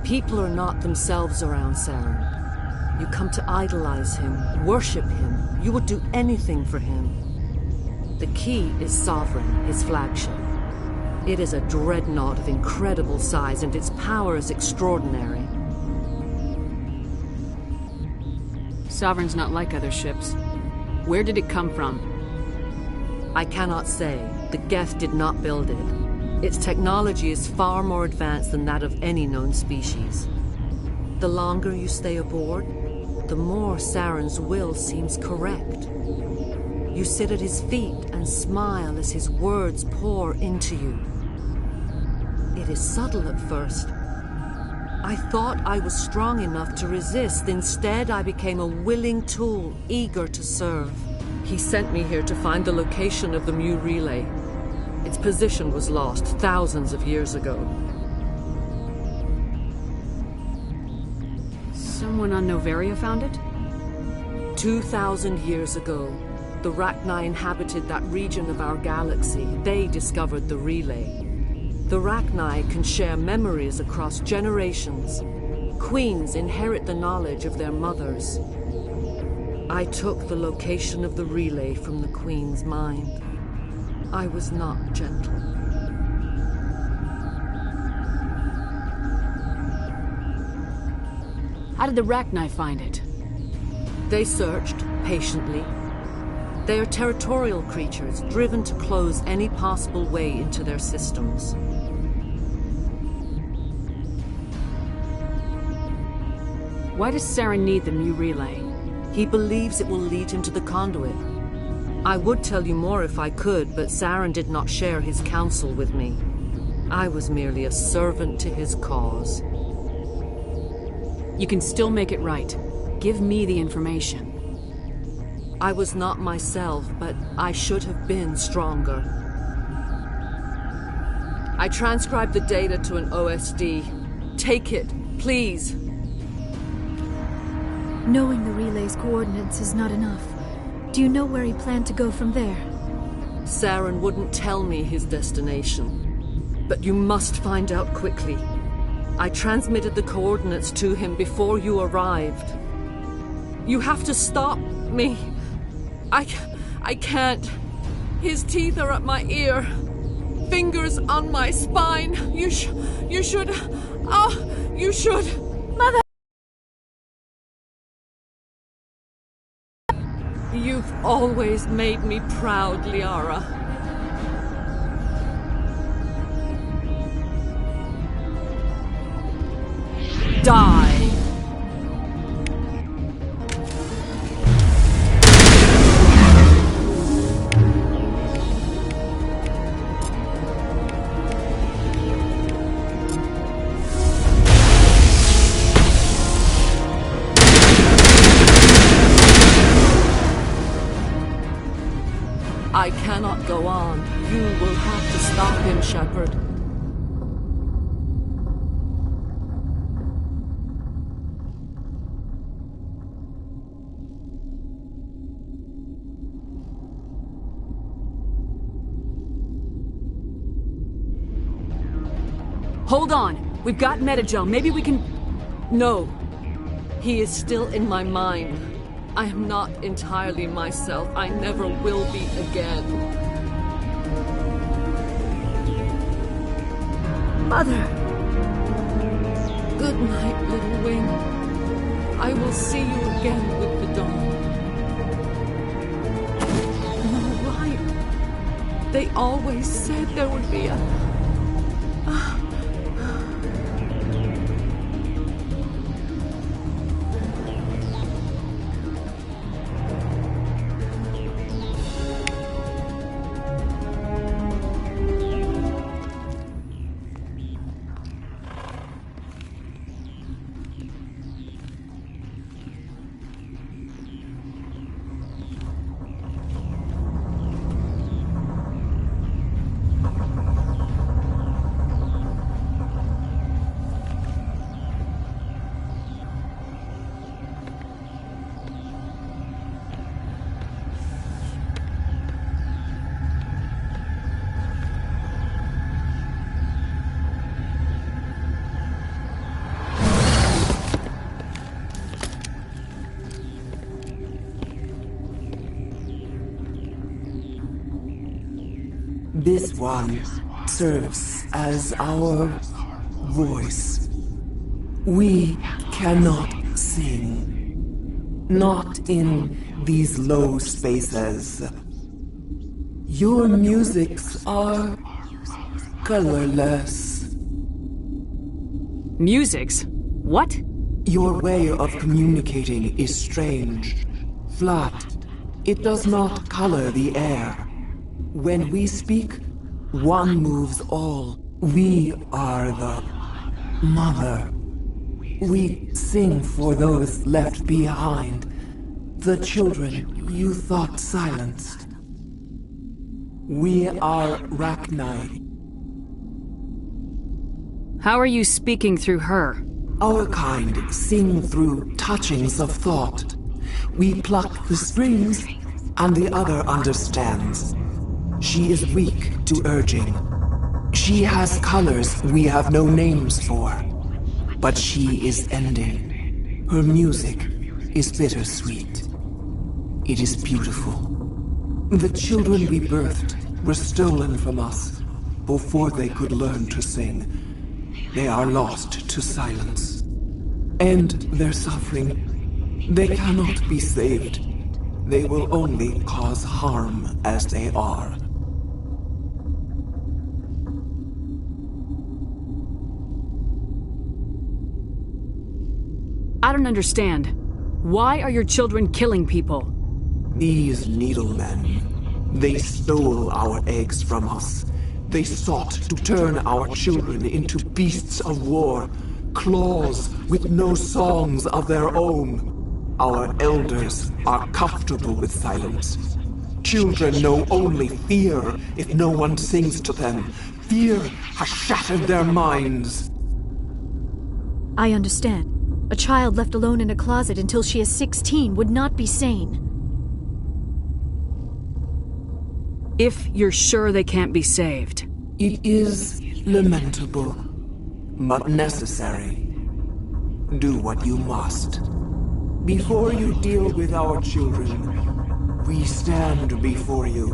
People are not themselves around Saren. You come to idolize him, worship him. You would do anything for him. The key is Sovereign, his flagship. It is a dreadnought of incredible size, and its power is extraordinary. Sovereign's not like other ships. Where did it come from? I cannot say. The Geth did not build it. Its technology is far more advanced than that of any known species. The longer you stay aboard, the more Saren's will seems correct. You sit at his feet and smile as his words pour into you. It is subtle at first. I thought I was strong enough to resist. Instead, I became a willing tool, eager to serve. He sent me here to find the location of the Mu relay. Its position was lost thousands of years ago. Someone on Noveria found it? 2,000 years ago, the Rachni inhabited that region of our galaxy. They discovered the relay. The Rachni can share memories across generations. Queens inherit the knowledge of their mothers. I took the location of the relay from the Queen's mind. I was not gentle. How did the Rachni find it? They searched, patiently. They are territorial creatures, driven to close any possible way into their systems. Why does Saren need the new relay? He believes it will lead him to the conduit. I would tell you more if I could, but Saren did not share his counsel with me. I was merely a servant to his cause. You can still make it right. Give me the information. I was not myself, but I should have been stronger. I transcribed the data to an OSD. Take it, please. Knowing the relay's coordinates is not enough. Do you know where he planned to go from there? Saren wouldn't tell me his destination. But you must find out quickly. I transmitted the coordinates to him before you arrived. You have to stop me. I can't. His teeth are at my ear. Fingers on my spine. You should. You should. Mother! You've always made me proud, Liara. Die! I cannot go on. You will have to stop him, Shepard. Hold on! We've got Metagel. Maybe we can... No. He is still in my mind. I am not entirely myself. I never will be again. Mother! Good night, little wing. I will see you again with the dawn. No, right. They always said there would be a... This one serves as our voice. We cannot sing. Not in these low spaces. Your musics are colorless. Musics? What? Your way of communicating is strange. Flat. It does not color the air. When we speak, one moves all. We are the mother. We sing for those left behind. The children you thought silenced. We are Rachni. How are you speaking through her? Our kind sing through touchings of thought. We pluck the strings, and the other understands. She is weak to urging. She has colors we have no names for. But she is ending. Her music is bittersweet. It is beautiful. The children we birthed were stolen from us before they could learn to sing. They are lost to silence. End their suffering. They cannot be saved. They will only cause harm as they are. I don't don't understand. Why are your children killing people? These needlemen, they stole our eggs from us. They sought to turn our children into beasts of war, claws with no songs of their own. Our elders are comfortable with silence. Children know only fear if no one sings to them. Fear has shattered their minds. I understand. A child left alone in a closet until she is 16 would not be sane. If you're sure they can't be saved. It is lamentable, but necessary. Do what you must. Before you deal with our children, we stand before you.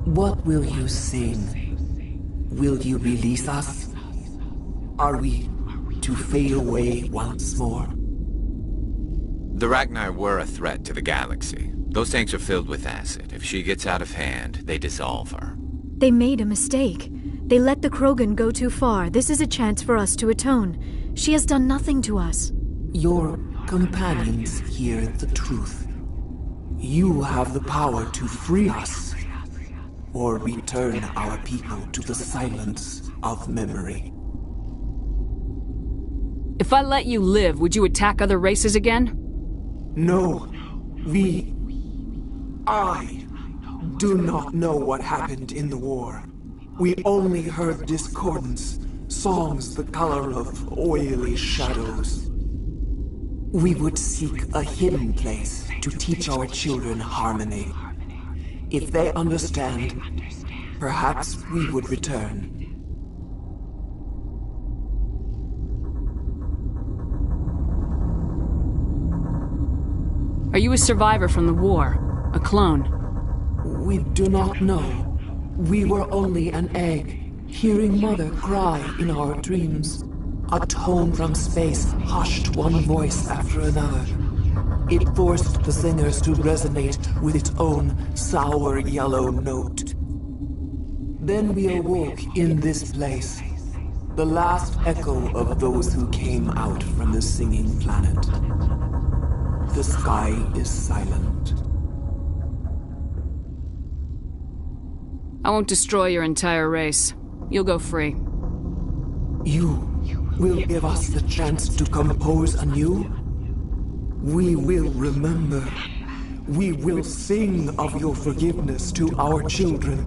What will you sing? Will you release us? Are we to fade away once more? The Ragnar were a threat to the galaxy. Those tanks are filled with acid. If she gets out of hand, they dissolve her. They made a mistake. They let the Krogan go too far. This is a chance for us to atone. She has done nothing to us. Your companions hear the truth. You have the power to free us, or return our people to the silence of memory. If I let you live, would you attack other races again? No. I do not know what happened in the war. We only heard discordance, songs the color of oily shadows. We would seek a hidden place to teach our children harmony. If they understand, perhaps we would return. Are you a survivor from the war? A clone? We do not know. We were only an egg, hearing Mother cry in our dreams. A tone from space hushed one voice after another. It forced the singers to resonate with its own sour yellow note. Then we awoke in this place, the last echo of those who came out from the singing planet. The sky is silent. I won't destroy your entire race. You'll go free. You will give us the chance to compose anew? We will remember. We will sing of your forgiveness to our children.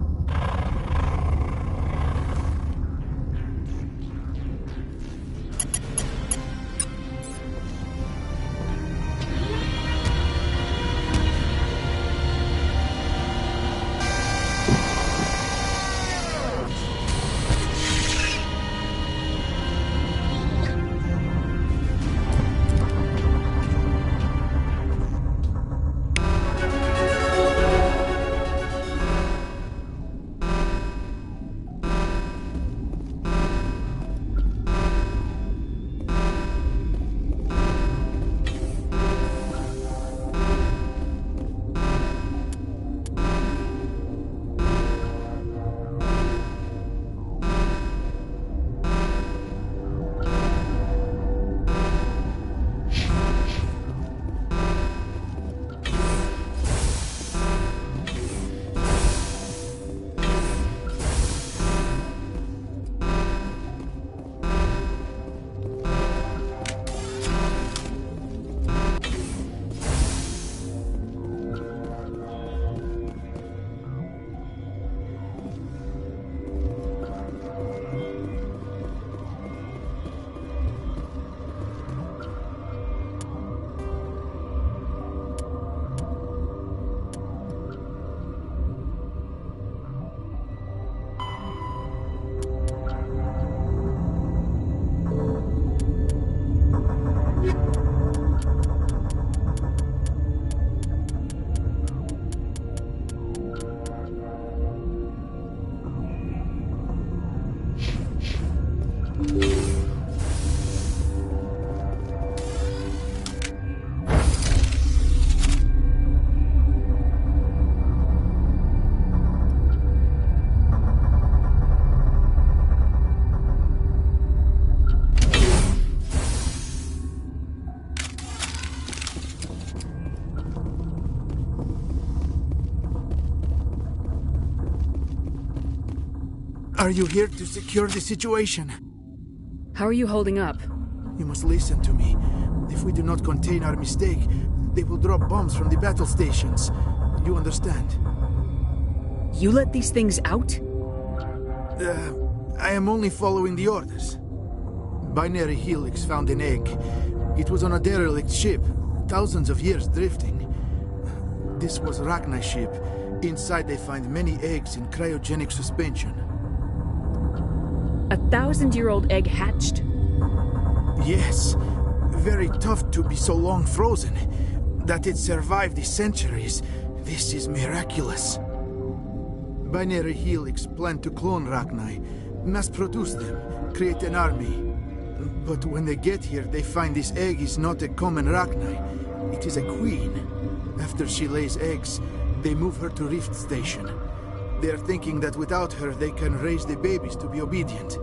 Are you here to secure the situation? How are you holding up? You must listen to me. If we do not contain our mistake, they will drop bombs from the battle stations. You understand? You let these things out? I am only following the orders. Binary Helix found an egg. It was on a derelict ship, thousands of years drifting. This was Rachni's ship. Inside they find many eggs in cryogenic suspension. A 1,000-year-old egg hatched? Yes. Very tough to be so long frozen. That it survived the centuries, this is miraculous. Binary Helix planned to clone Rachni, mass-produce them, create an army. But when they get here, they find this egg is not a common Rachni. It is a queen. After she lays eggs, they move her to Rift Station. They are thinking that without her, they can raise the babies to be obedient.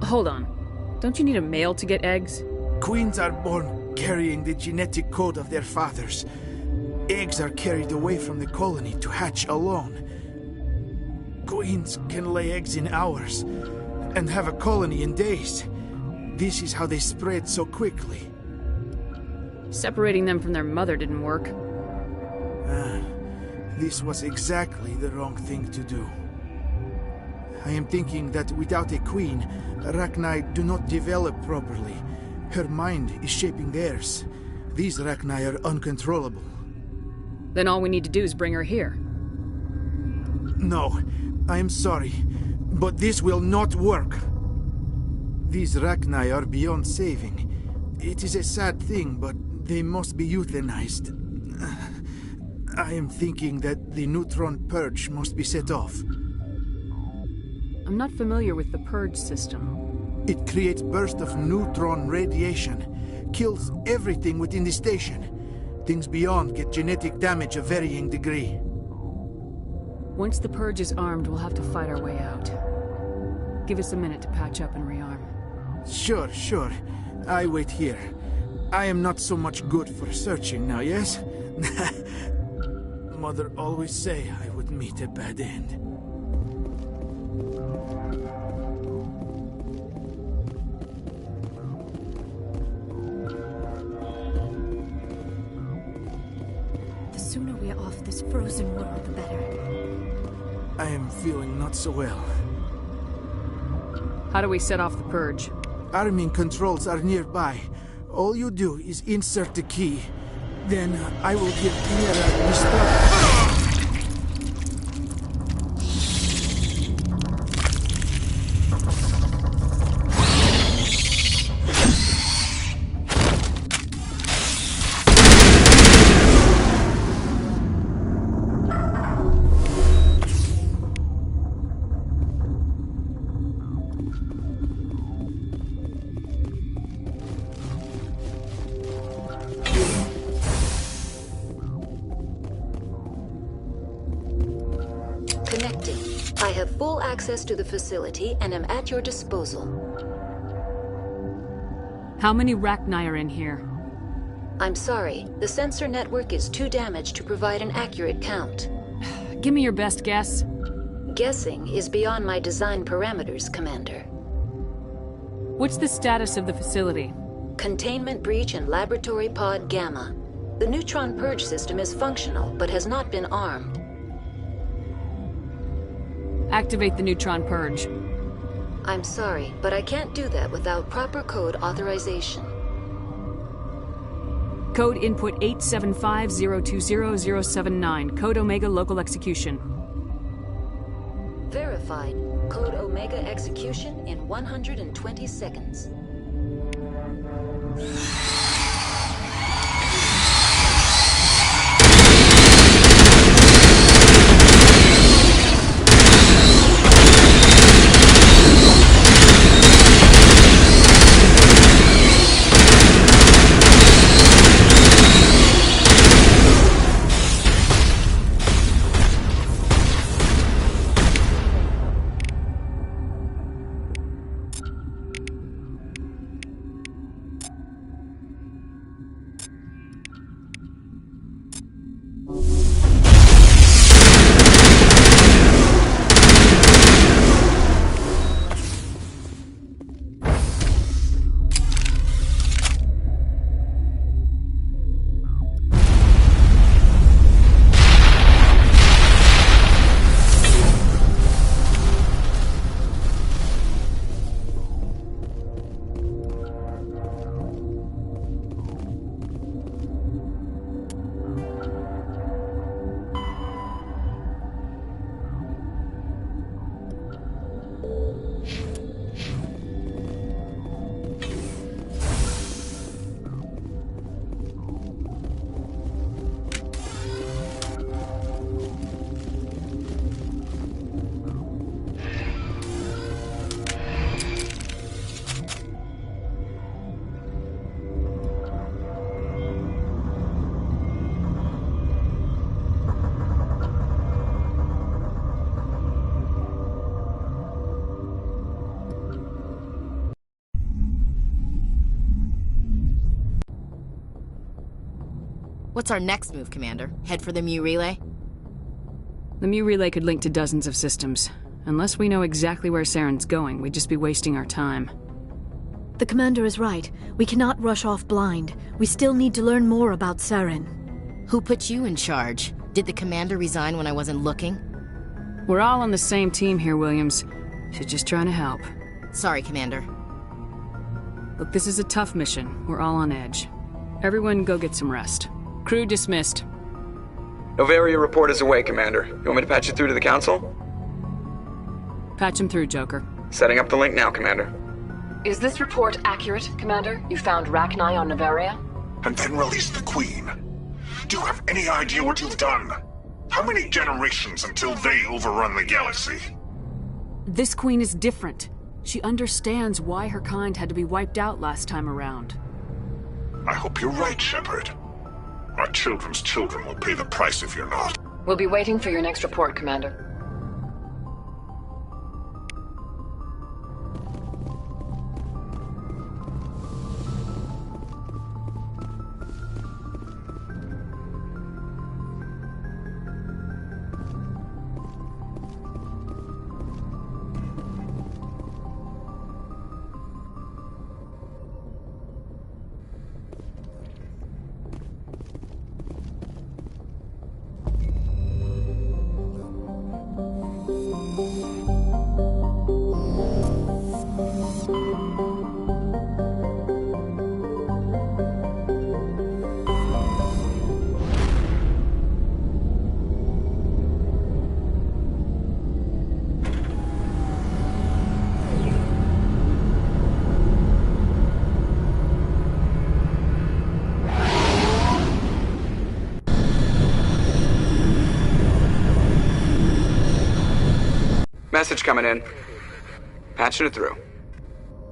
Hold on. Don't you need a male to get eggs? Queens are born carrying the genetic code of their fathers. Eggs are carried away from the colony to hatch alone. Queens can lay eggs in hours and have a colony in days. This is how they spread so quickly. Separating them from their mother didn't work. This was exactly the wrong thing to do. I am thinking that without a queen, Rachni do not develop properly. Her mind is shaping theirs. These Rachni are uncontrollable. Then all we need to do is bring her here. No, I am sorry, but this will not work. These Rachni are beyond saving. It is a sad thing, but they must be euthanized. I am thinking that the neutron purge must be set off. I'm not familiar with the purge system. It creates bursts of neutron radiation, kills everything within the station. Things beyond get genetic damage of varying degree. Once the purge is armed, we'll have to fight our way out. Give us a minute to patch up and rearm. Sure. I wait here. I am not so much good for searching now, yes? Mother always say I would meet a bad end. The sooner we are off this frozen world, the better. I am feeling not so well. How do we set off the purge? Arming controls are nearby. All you do is insert the key. Then I will give Mira the start. I have full access to the facility and am at your disposal. How many Rachni are in here? I'm sorry, the sensor network is too damaged to provide an accurate count. Give me your best guess. Guessing is beyond my design parameters, Commander. What's the status of the facility? Containment breach in Laboratory Pod Gamma. The neutron purge system is functional, but has not been armed. Activate the neutron purge. I'm sorry, but I can't do that without proper code authorization. Code input 875020079. Code Omega local execution. Verified. Code Omega execution in 120 seconds. What's our next move, Commander? Head for the Mu relay? The Mu relay could link to dozens of systems. Unless we know exactly where Saren's going, we'd just be wasting our time. The commander is right. We cannot rush off blind. We still need to learn more about Saren. Who put you in charge? Did the commander resign when I wasn't looking? We're all on the same team here, Williams. She's just trying to help. Sorry, Commander. Look, this is a tough mission. We're all on edge. Everyone go get some rest. Crew dismissed. Noveria report is away, Commander. You want me to patch you through to the Council? Patch him through, Joker. Setting up the link now, Commander. Is this report accurate, Commander? You found Rachni on Noveria? And then released the Queen. Do you have any idea what you've done? How many generations until they overrun the galaxy? This Queen is different. She understands why her kind had to be wiped out last time around. I hope you're right, Shepard. Our children's children will pay the price if you're not. We'll be waiting for your next report, Commander. Message coming in. Patching it through.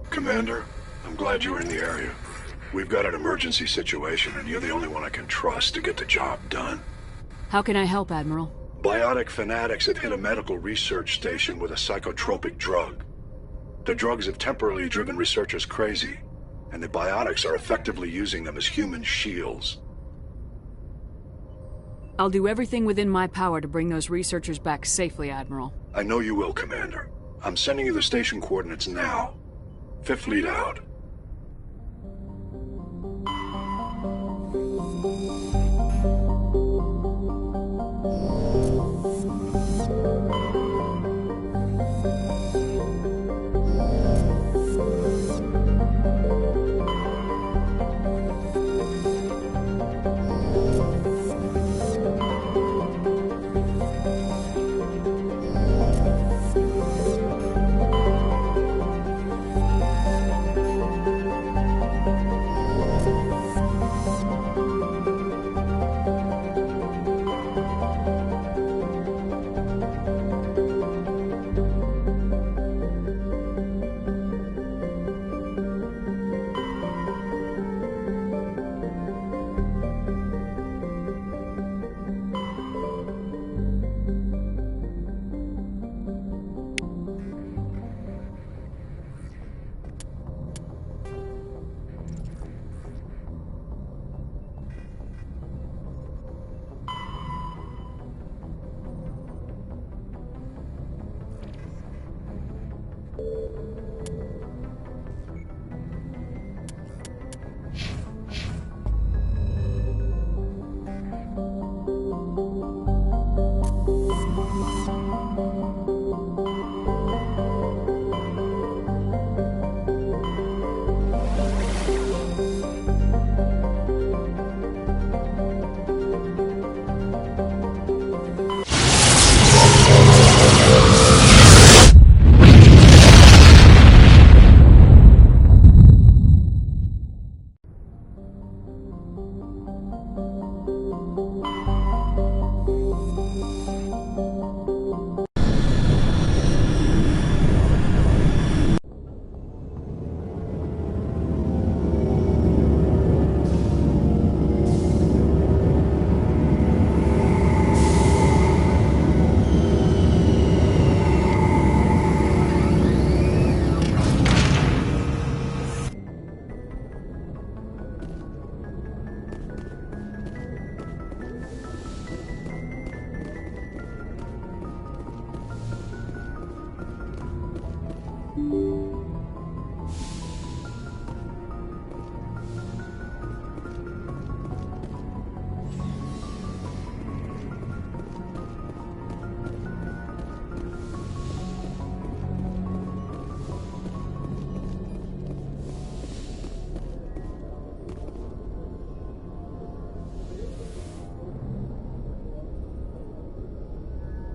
Commander, I'm glad you were in the area. We've got an emergency situation, and you're the only one I can trust to get the job done. How can I help, Admiral? Biotic fanatics have hit a medical research station with a psychotropic drug. The drugs have temporarily driven researchers crazy, and the biotics are effectively using them as human shields. I'll do everything within my power to bring those researchers back safely, Admiral. I know you will, Commander. I'm sending you the station coordinates now. Fifth Fleet out.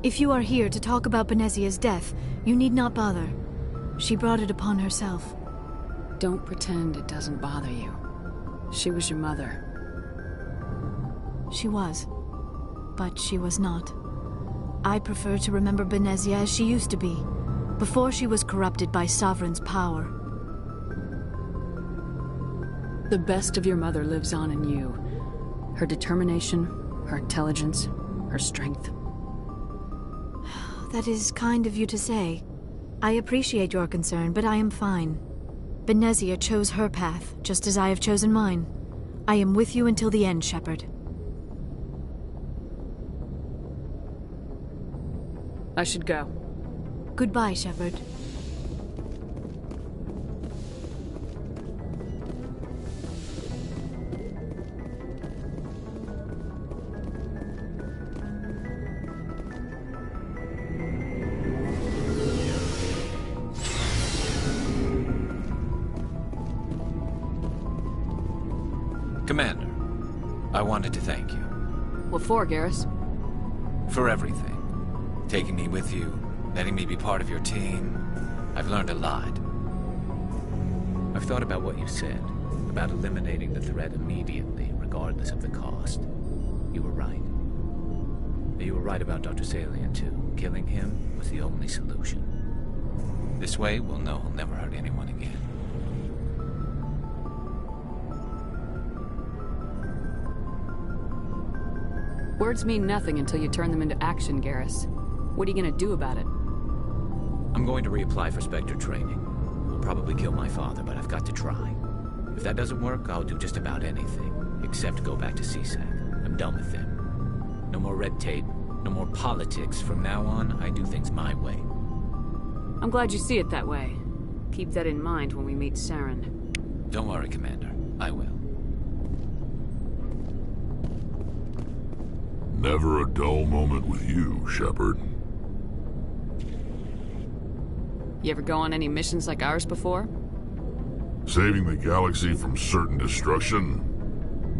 If you are here to talk about Benezia's death, you need not bother. She brought it upon herself. Don't pretend it doesn't bother you. She was your mother. She was. But she was not. I prefer to remember Benezia as she used to be, before she was corrupted by Sovereign's power. The best of your mother lives on in you. Her determination, her intelligence, her strength. That is kind of you to say. I appreciate your concern, but I am fine. Benezia chose her path, just as I have chosen mine. I am with you until the end, Shepard. I should go. Goodbye, Shepard. Commander, I wanted to thank you. What for, Garrus? For everything. Taking me with you, letting me be part of your team. I've learned a lot. I've thought about what you said, about eliminating the threat immediately, regardless of the cost. You were right. You were right about Dr. Salian, too. Killing him was the only solution. This way, we'll know he'll never hurt anyone again. Words mean nothing until you turn them into action, Garrus. What are you gonna do about it? I'm going to reapply for Spectre training. Will probably kill my father, but I've got to try. If that doesn't work, I'll do just about anything, except go back to CSAC. I'm done with them. No more red tape, no more politics. From now on, I do things my way. I'm glad you see it that way. Keep that in mind when we meet Saren. Don't worry, Commander. I will. Never a dull moment with you, Shepard. You ever go on any missions like ours before? Saving the galaxy from certain destruction?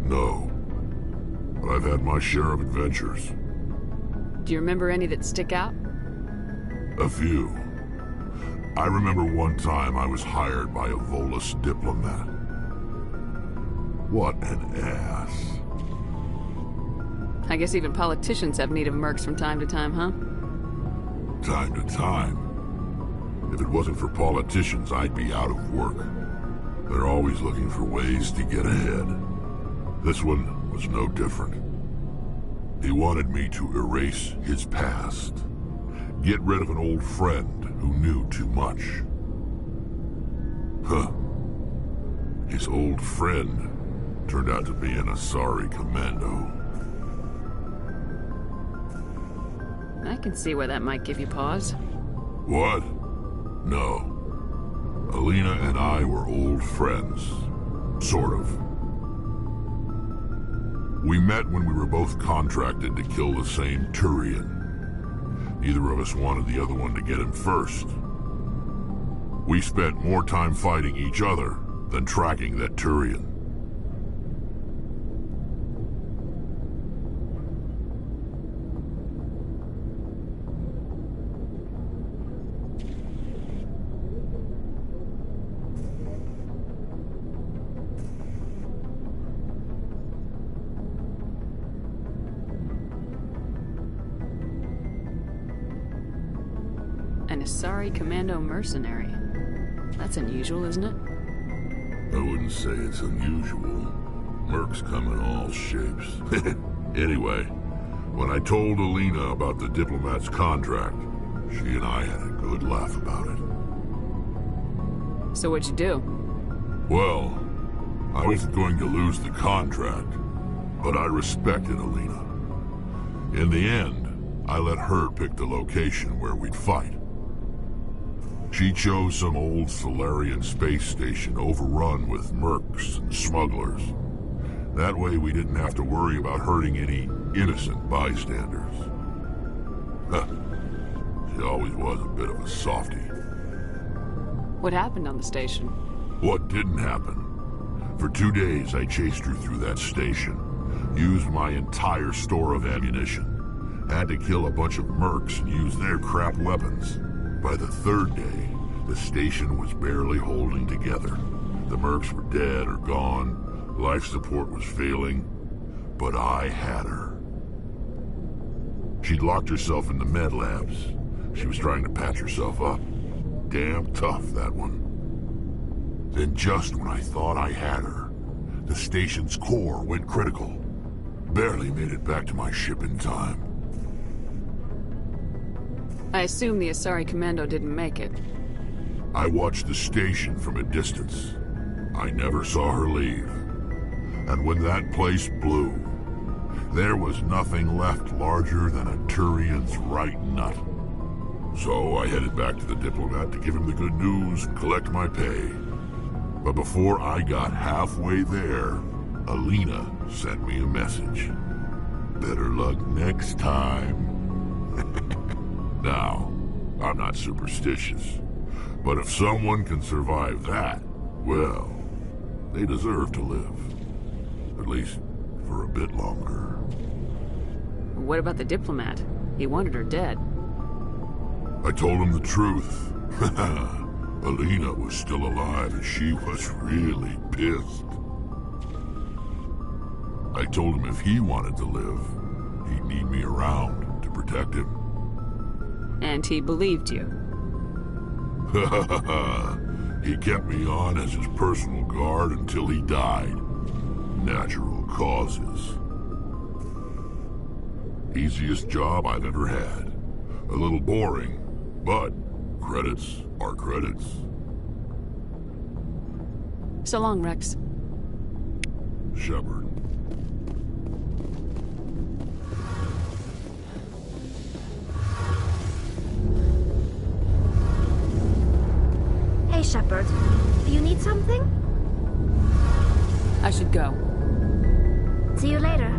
No. But I've had my share of adventures. Do you remember any that stick out? A few. I remember one time I was hired by a Volus diplomat. What an ass. I guess even politicians have need of mercs from time to time, huh? Time to time. If it wasn't for politicians, I'd be out of work. They're always looking for ways to get ahead. This one was no different. He wanted me to erase his past. Get rid of an old friend who knew too much. Huh. His old friend turned out to be an Asari commando. I can see why that might give you pause. What? No. Alina and I were old friends. Sort of. We met when we were both contracted to kill the same Turian. Neither of us wanted the other one to get him first. We spent more time fighting each other than tracking that Turian. An Asari commando mercenary. That's unusual, isn't it? I wouldn't say it's unusual. Mercs come in all shapes. Anyway, when I told Alina about the diplomat's contract, she and I had a good laugh about it. So what'd you do? Well, I wasn't going to lose the contract, but I respected Alina. In the end, I let her pick the location where we'd fight. She chose some old Solarian space station overrun with mercs and smugglers. That way we didn't have to worry about hurting any innocent bystanders. Huh. She always was a bit of a softie. What happened on the station? What didn't happen? For 2 days I chased her through that station, used my entire store of ammunition, Had to kill a bunch of mercs and use their crap weapons. By the third day, the station was barely holding together. The mercs were dead or gone, life support was failing, but I had her. She'd locked herself in the med labs. She was trying to patch herself up. Damn tough, that one. Then just when I thought I had her, the station's core went critical. Barely made it back to my ship in time. I assume the Asari Commando didn't make it. I watched the station from a distance. I never saw her leave. And when that place blew, there was nothing left larger than a Turian's right nut. So I headed back to the diplomat to give him the good news and collect my pay. But before I got halfway there, Alina sent me a message. Better luck next time. Now, I'm not superstitious, but if someone can survive that, well, they deserve to live. At least for a bit longer. What about the diplomat? He wanted her dead. I told him the truth. Alina was still alive and she was really pissed. I told him if he wanted to live, he'd need me around to protect him. And he believed you. He kept me on as his personal guard until he died. Natural causes. Easiest job I've ever had. A little boring, but credits are credits. So long, Rex. Shepard. Hey, Shepard. Do you need something? I should go. See you later.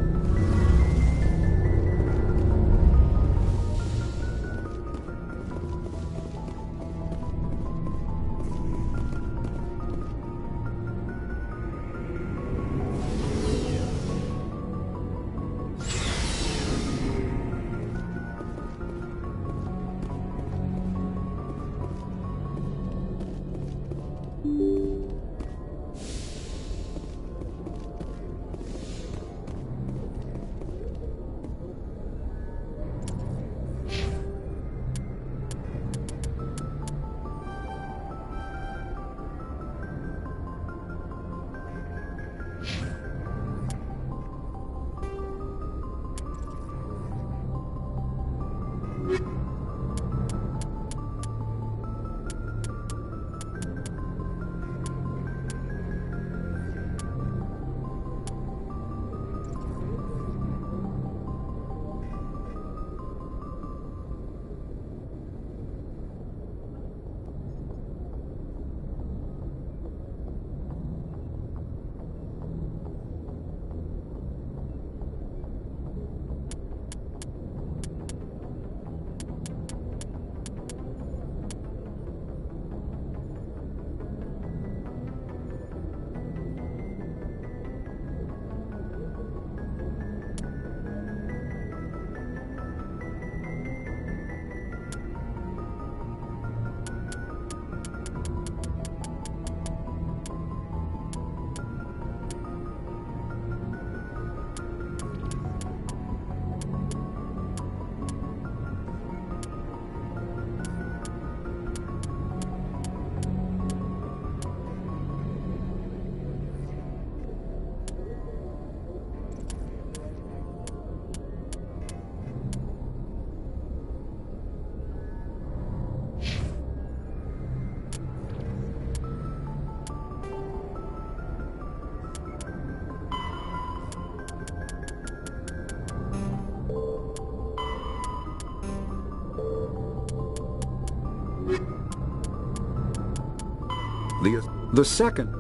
The second,